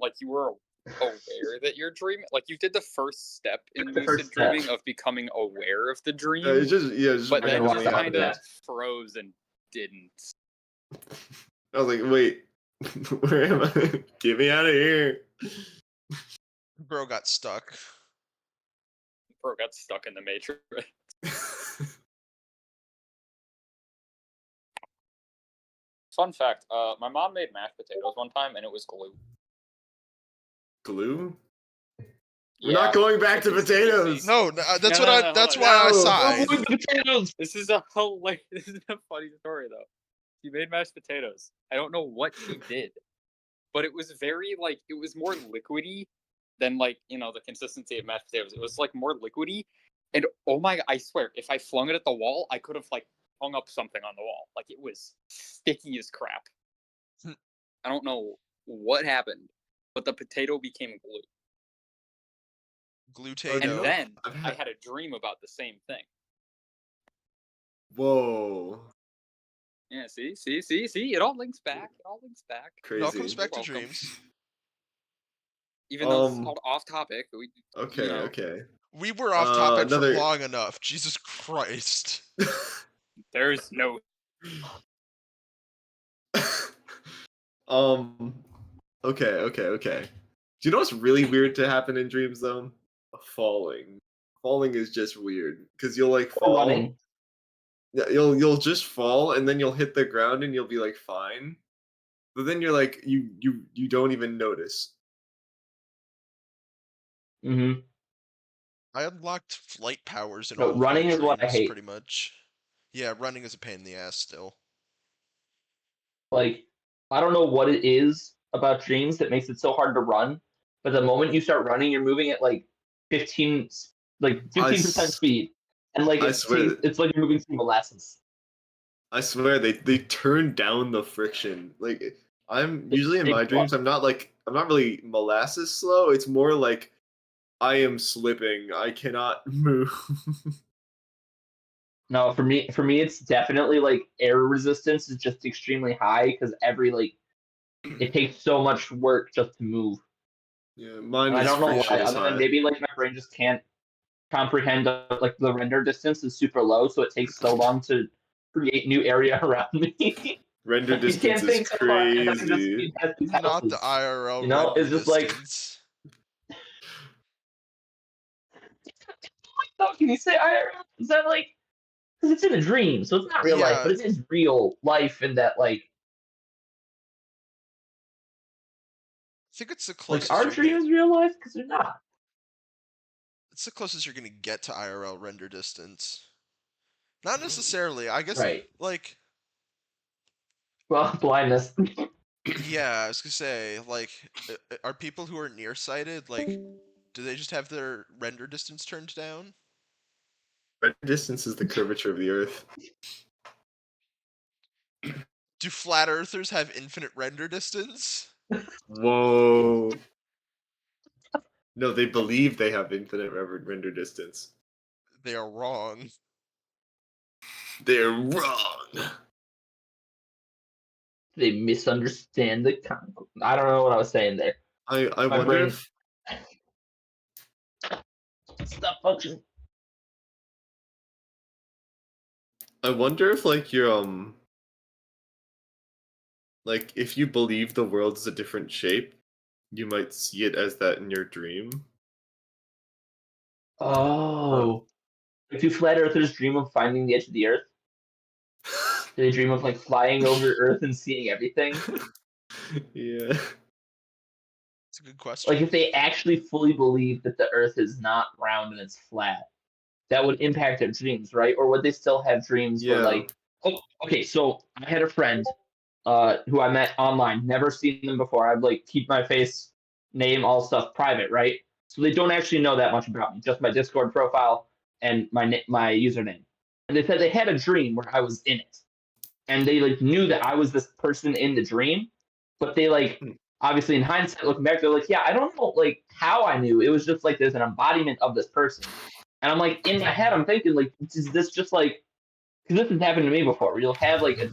Like you were aware that you're dreaming. Like you did the first step in The lucid first step. dreaming of becoming aware of the dream, It's just but then randomly just kind of happened. froze and didn't. I was like, "Wait, where am I? Get me out of here!" Bro got stuck. Bro got stuck in the matrix. Fun fact: my mom made mashed potatoes one time, and it was glue. Glue? We're Yeah, not going back to because- potatoes. No, that's No, what no, that's hold why on. I No. sighed. Potatoes. This is a hilarious. This is a funny story though. She made mashed potatoes. I don't know what she did, but it was very like it was more liquidy than like the consistency of mashed potatoes. It was like more liquidy, and oh my! I swear, if I flung it at the wall, I could have like hung up something on the wall. Like it was sticky as crap. I don't know what happened, but the potato became glue. Glutato. And then I've I had- had a dream about the same thing. Whoa, Yeah, see? It all links back. crazy. It all comes back to You're welcome. dreams. Even though this is called off topic, Okay, know. okay. We were off topic another- for long enough. Jesus Christ. There's no. Okay. Do you know what's really weird to happen in dreams though? Falling. Falling is just weird because you'll like fall. Running. Yeah, you'll just fall and then you'll hit the ground and you'll be like fine, but then you're like you don't even notice. Mm-hmm. I unlocked flight powers in No, all of my running is what I dreams, hate. pretty much. Yeah, running is a pain in the ass still. Like, I don't know what it is about dreams that makes it so hard to run, but the moment you start running, you're moving at like 15% speed, and like I swear. it's like you're moving through molasses. I swear they turn down the friction. Like I'm usually in They my dreams, fuck. I'm not really molasses slow. It's more like I am slipping. I cannot move. No, for me, it's definitely like air resistance is just extremely high because it takes so much work just to move. Yeah, mine And I is don't know why, friction is other than high. maybe like my brain just can't comprehend like the render distance is super low, so it takes so long to create new area around me. Render You can't distance is think so far ahead, I can just crazy. speed past these Not houses. the IRL You know, render it's just like- distance. No, can you say IRL? Is that like? Because it's in a dream, so it's not real life, Yeah. but it is real life in that like I think it's the closest our you're dream gonna, is real life because they're not. it's the closest you're gonna get to IRL render distance. Not necessarily. I guess Right. like Well, blindness. yeah, I was gonna say, like, are people who are nearsighted, like, do they just have their render distance turned down? Render distance is the curvature of the earth. Do flat earthers have infinite render distance? Whoa. No, they believe they have infinite render distance. They are wrong. They're wrong. They misunderstand the concept. I don't know what I was saying there. I My wonder brain- if Stop function. I wonder if like you're like if you believe the world is a different shape, you might see it as that in your dream. Oh, like do flat earthers dream of finding the edge of the earth? Do they dream of like flying over Earth and seeing everything? Yeah. It's a good Like question. if they actually fully believe that the Earth is not round and it's flat, that would impact their dreams, right? Or would they still have dreams where Yeah. like, oh, okay, so I had a friend who I met online, never seen them before. I'd like keep my face, name, all stuff private, right? So they don't actually know that much about me, just my Discord profile and my username. And they said they had a dream where I was in it, and they like knew that I was this person in the dream, but they like Hmm. obviously in hindsight looking back, they're like, yeah, I don't know like how I knew. It was just like there's an embodiment of this person, and I'm like in my head, I'm thinking like, is this just like because this has happened to me before, where you'll have like a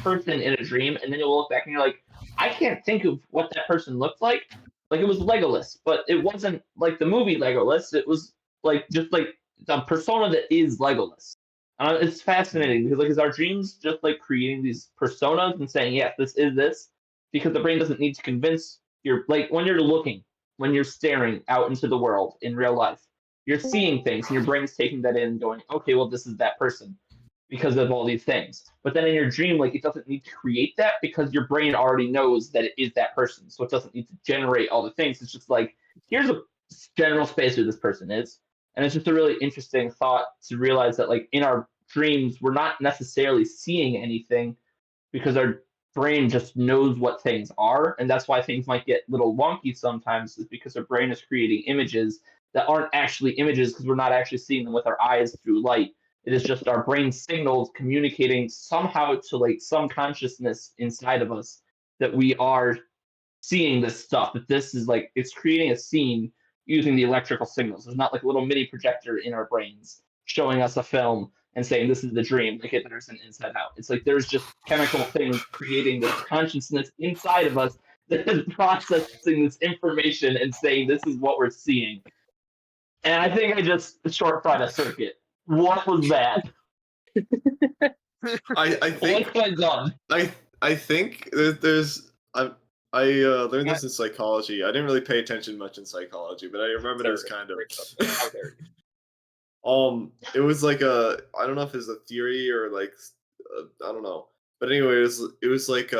person in a dream, and then you'll look back and you're like, I can't think of what that person looked like. Like it was Legolas, but it wasn't like the movie Legolas. It was like just like the persona that is Legolas. It's fascinating because like is our dreams just like creating these personas and saying, yes, this is this, because the brain doesn't need to convince your like when you're looking, when you're staring out into the world in real life, you're seeing things and your brain's taking that in and going, okay, well this is that person because of all these things. But then in your dream, like it doesn't need to create that because your brain already knows that it is that person. So it doesn't need to generate all the things. It's just like, here's a general space who this person is. And it's just a really interesting thought to realize that like in our dreams, we're not necessarily seeing anything because our brain just knows what things are. And that's why things might get a little wonky sometimes, is because our brain is creating images that aren't actually images because we're not actually seeing them with our eyes through light. It is just our brain signals communicating somehow to like some consciousness inside of us that we are seeing this stuff, that this is like it's creating a scene using the electrical signals. There's not like a little mini projector in our brains showing us a film and saying this is the dream, like it there's an inside out. It's like there's just chemical things creating this consciousness inside of us that is processing this information and saying this is what we're seeing. And I think I just short fried a circuit. What was that? I think What have I done? I think there's I learned this in psychology. I didn't really pay attention much in psychology, but I remember there was Third, kind of great subject. How dare you? it was like a I don't know if it's a theory or like I don't know, but anyway, it was like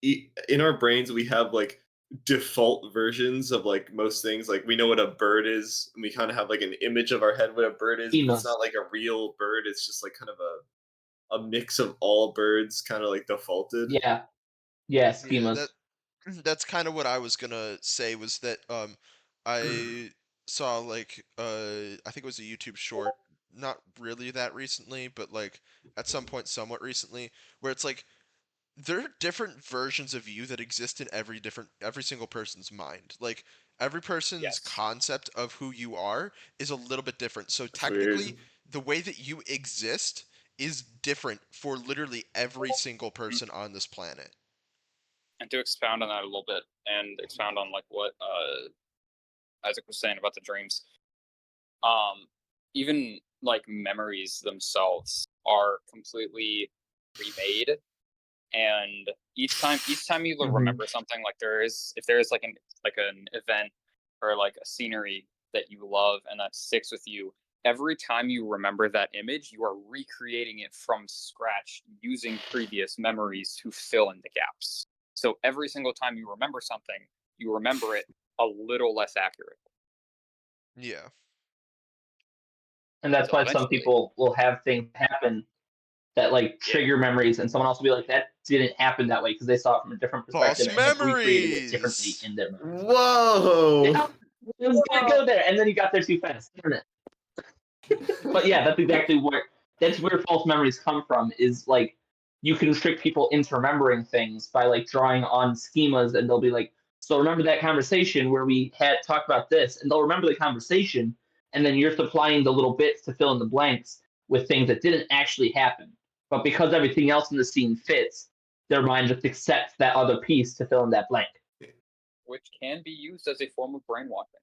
in our brains we have like default versions of like most things. Like we know what a bird is, and we kind of have like an image of our head what a bird is, but it's Schemas. not like a real bird. It's just like kind of a mix of all birds, kind of like defaulted. Yeah. Yeah, Yeah, that schemas. that's kind of what I was gonna say was that I saw like I think it was a YouTube short, not really that recently, but like at some point somewhat recently, where it's like there are different versions of you that exist in every single person's mind. Like every person's Yes. concept of who you are is a little bit different. So That's weird. technically, the way that you exist is different for literally every single Mhm. person on this planet. And to expound on that a little bit, and expound on like what Isaac was saying about the dreams, um, even like memories themselves are completely remade, and each time you Mm-hmm. remember something, like if there is like an event or like a scenery that you love and that sticks with you, every time you remember that image, you are recreating it from scratch using previous memories to fill in the gaps. So every single time you remember something, you remember it a little less accurate. Yeah. And that's So why some eventually, people will have things happen that like yeah, trigger memories, and someone else will be like, that didn't happen that way because they saw it from a different False perspective and have recreated it differently memories. in their memories. Whoa! Yeah, I was gonna go there, and then you got there too fast. Darn it. But yeah, that's where false memories come from. Is like you can trick people into remembering things by like drawing on schemas, and they'll be like, "So remember that conversation where we had talked about this?" And they'll remember the conversation, and then you're supplying the little bits to fill in the blanks with things that didn't actually happen. But because everything else in the scene fits, their mind just accepts that other piece to fill in that blank. which can be used as a form of brainwashing.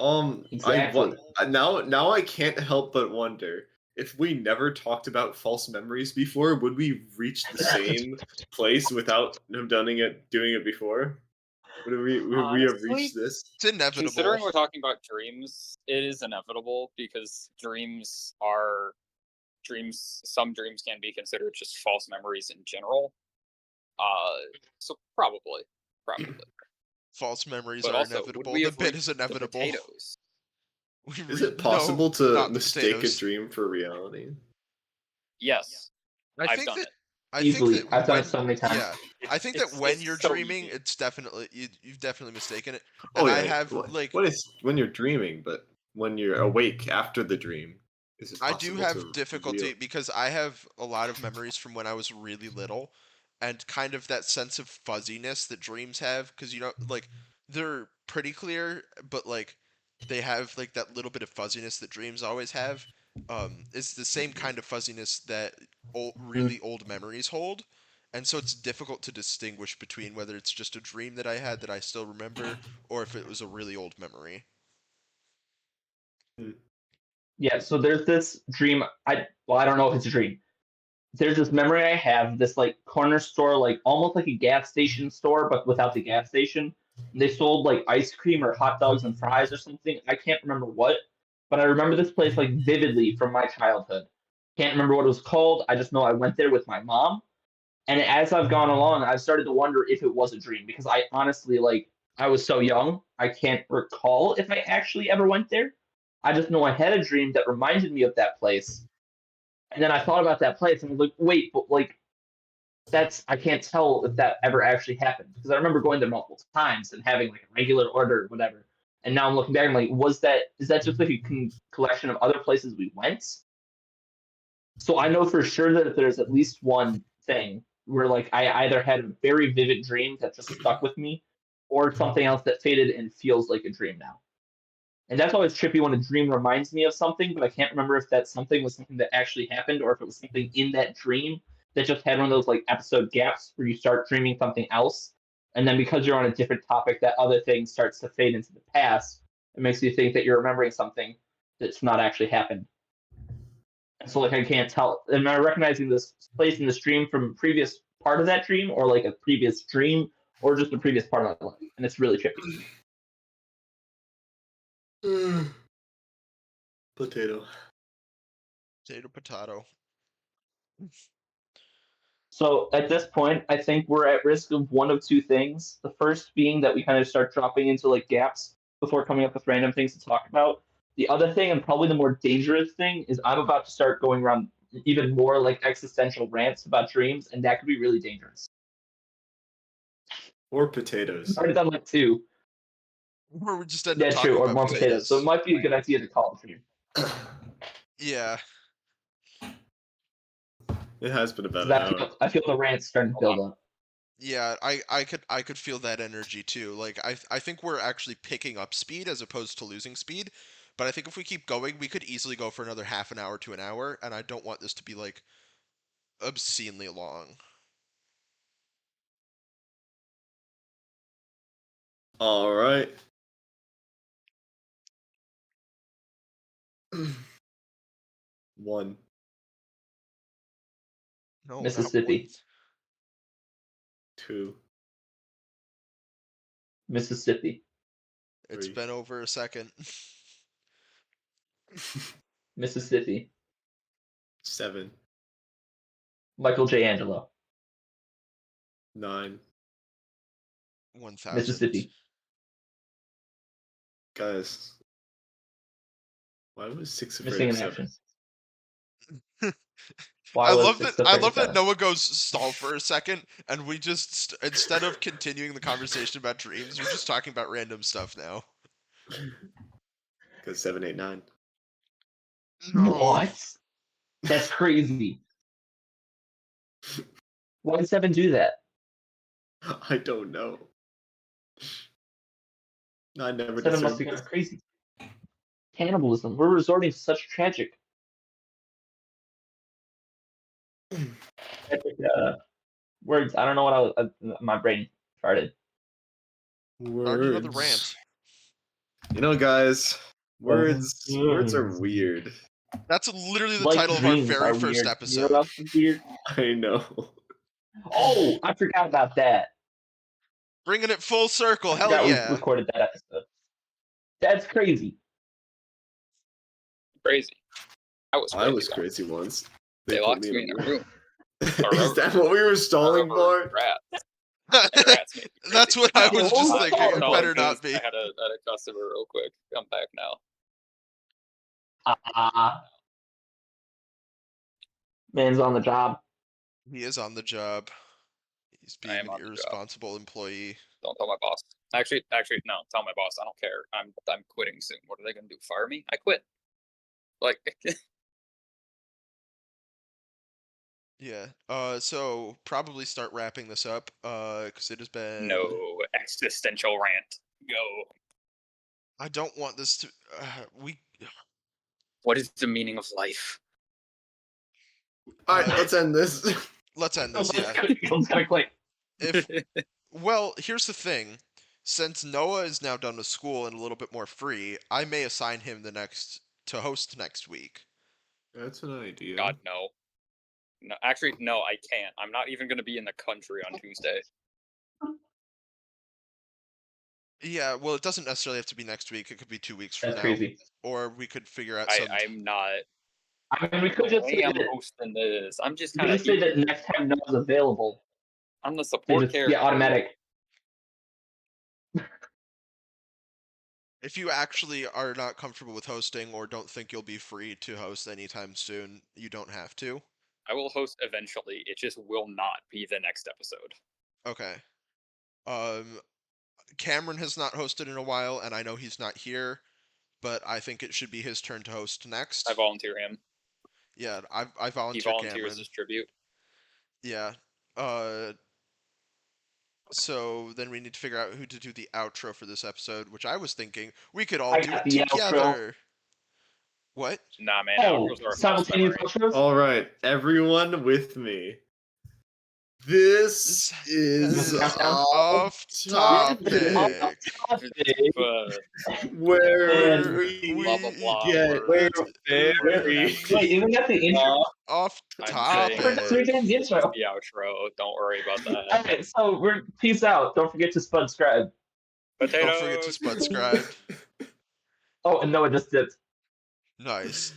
I Exactly. now I can't help but wonder if we never talked about false memories before, would we reach the same place without him doing it before? Would we have Honestly, reached this? It's inevitable. considering we're talking about dreams, it is inevitable because some dreams can be considered just false memories in general. So probably. False memories But are also, would inevitable. we The have bit is reached the inevitable. potatoes? Is it possible to not the mistake a potatoes. dream for reality? Yes, I've done it. I Easily. think that I've done when, it so many times. Yeah, I think that It's- when it's you're so dreaming, easy. it's definitely you've definitely mistaken it. Oh And yeah. I have like what is when you're dreaming, but when you're awake after the dream, is it I do possible have to difficulty because I have a lot of memories from when I was really little, and kind of that sense of fuzziness that dreams have, because like they're pretty clear, but like they have like that little bit of fuzziness that dreams always have. It's the same kind of fuzziness that really old memories hold, and so it's difficult to distinguish between whether it's just a dream that I had that I still remember, or if it was a really old memory. Yeah, so there's this dream. I don't know if it's a dream. There's this memory I have, this like corner store, like almost like a gas station store, but without the gas station. They sold like ice cream or hot dogs and fries or something. I can't remember what, but I remember this place like vividly from my childhood. Can't remember what it was called. I just know I went there with my mom. And as I've gone along, I've started to wonder if it was a dream because I honestly like I was so young, I can't recall if I actually ever went there. I just know I had a dream that reminded me of that place. And then I thought about that place and I was like, wait, but like I can't tell if that ever actually happened because I remember going there multiple times and having like a regular order or whatever. And now I'm looking back, I'm like, is that just like a collection of other places we went? So I know for sure that there's at least one thing where like I either had a very vivid dream that just stuck with me, or something else that faded and feels like a dream now. And that's always trippy when a dream reminds me of something, but I can't remember if that something was something that actually happened or if it was something in that dream that just had one of those like episode gaps where you start dreaming something else. And then because you're on a different topic, that other thing starts to fade into the past. It makes you think that you're remembering something that's not actually happened. And so like I can't tell. Am I recognizing this place in this dream from a previous part of that dream or like a previous dream or just a previous part of my life? And it's really trippy. Potato. Potato. So at this point, I think we're at risk of one of two things. The first being that we kind of start dropping into like gaps before coming up with random things to talk about. The other thing, and probably the more dangerous thing, is I'm about to start going around even more like existential rants about dreams, and that could be really dangerous. Or I've potatoes. already done like two. Or we just end up Yeah, talking true, or about more potatoes. So it might be a good idea to call it dream. Yeah. It has been about an hour. I feel the rants starting to build up. Yeah, I could feel that energy too. Like I think we're actually picking up speed as opposed to losing speed. But I think if we keep going, we could easily go for another half an hour to an hour, and I don't want this to be like obscenely long. All right. One. No, Mississippi. Not 2. Mississippi. It's 3. been over a second. Mississippi. 7. Michael J. Angelo. 9. 1,000. Mississippi. Guys. Why was 6 afraid Missing of in 7? action. I love that Noah goes stall for a second, and we just instead of continuing the conversation about dreams, we're just talking about random stuff now. Because 7, 8, 9. No. What? That's crazy. Why did 7 do that? I don't know. I never 7 must deserved have gone this. crazy. Cannibalism. We're resorting to such tragic words. I don't know what my brain farted. Start another Words. rant. You know, guys, words are weird. That's literally the Like title of our dreams very are first weird. You know what episode. else is weird? I know. Oh, I forgot about that. Bringing it full circle. I Hell forgot we yeah. recorded that episode. That's crazy. Crazy. I was crazy. I was crazy once. They put locked me in a room. Is that what we were stalling for? Rats. And rats made me crazy. That's what I Yeah, was what just was thinking. that It called? better not be. I had a customer real quick. I'm back now. Man's on the job. He is on the job. He's I being am an on the job. irresponsible employee. Don't tell my boss. Actually, no. Tell my boss. I don't care. I'm quitting soon. What are they gonna do? Fire me? I quit. Like, Yeah. So probably start wrapping this up. Because it has been. no existential rant. Go. I don't want this to. We. What is the meaning of life? All right, let's end this. Let's end this. Yeah. Let's gotta click. Well, here's the thing. Since Noah is now done with school and a little bit more free, I may assign him to host next week. That's an idea. God, no. No, actually, no, I can't. I'm not even gonna be in the country on Tuesday. Yeah, well, it doesn't necessarily have to be next week. It could be 2 weeks from That's now. crazy. Or we could figure out some. I'm not. I mean, we could just say I'm that, hosting this. I'm just we could kind of. just say that next time Noah's available, I'm the they support just character. get automatic. If you actually are not comfortable with hosting or don't think you'll be free to host anytime soon, you don't have to. I will host eventually. It just will not be the next episode. Okay. Cameron has not hosted in a while, and I know he's not here, but I think it should be his turn to host next. I volunteer him. Yeah, I He volunteer volunteers Cameron. as tribute. Yeah. So then we need to figure out who to do the outro for this episode, which I was thinking we could all I do got it the outro. together. What? Nah, man. Oh, outros are a false simultaneous memory. outros? All right, everyone with me. This is Countdown? off topic, where And we blah, blah, blah, get where- very Wait, isn't that the intro? Off I'm saying That's topic. the intro. the outro. Don't worry about that. Alright, so we're peace out. Don't forget to subscribe. Potatoes. Don't forget to subscribe. Oh, and Noah just did. Nice.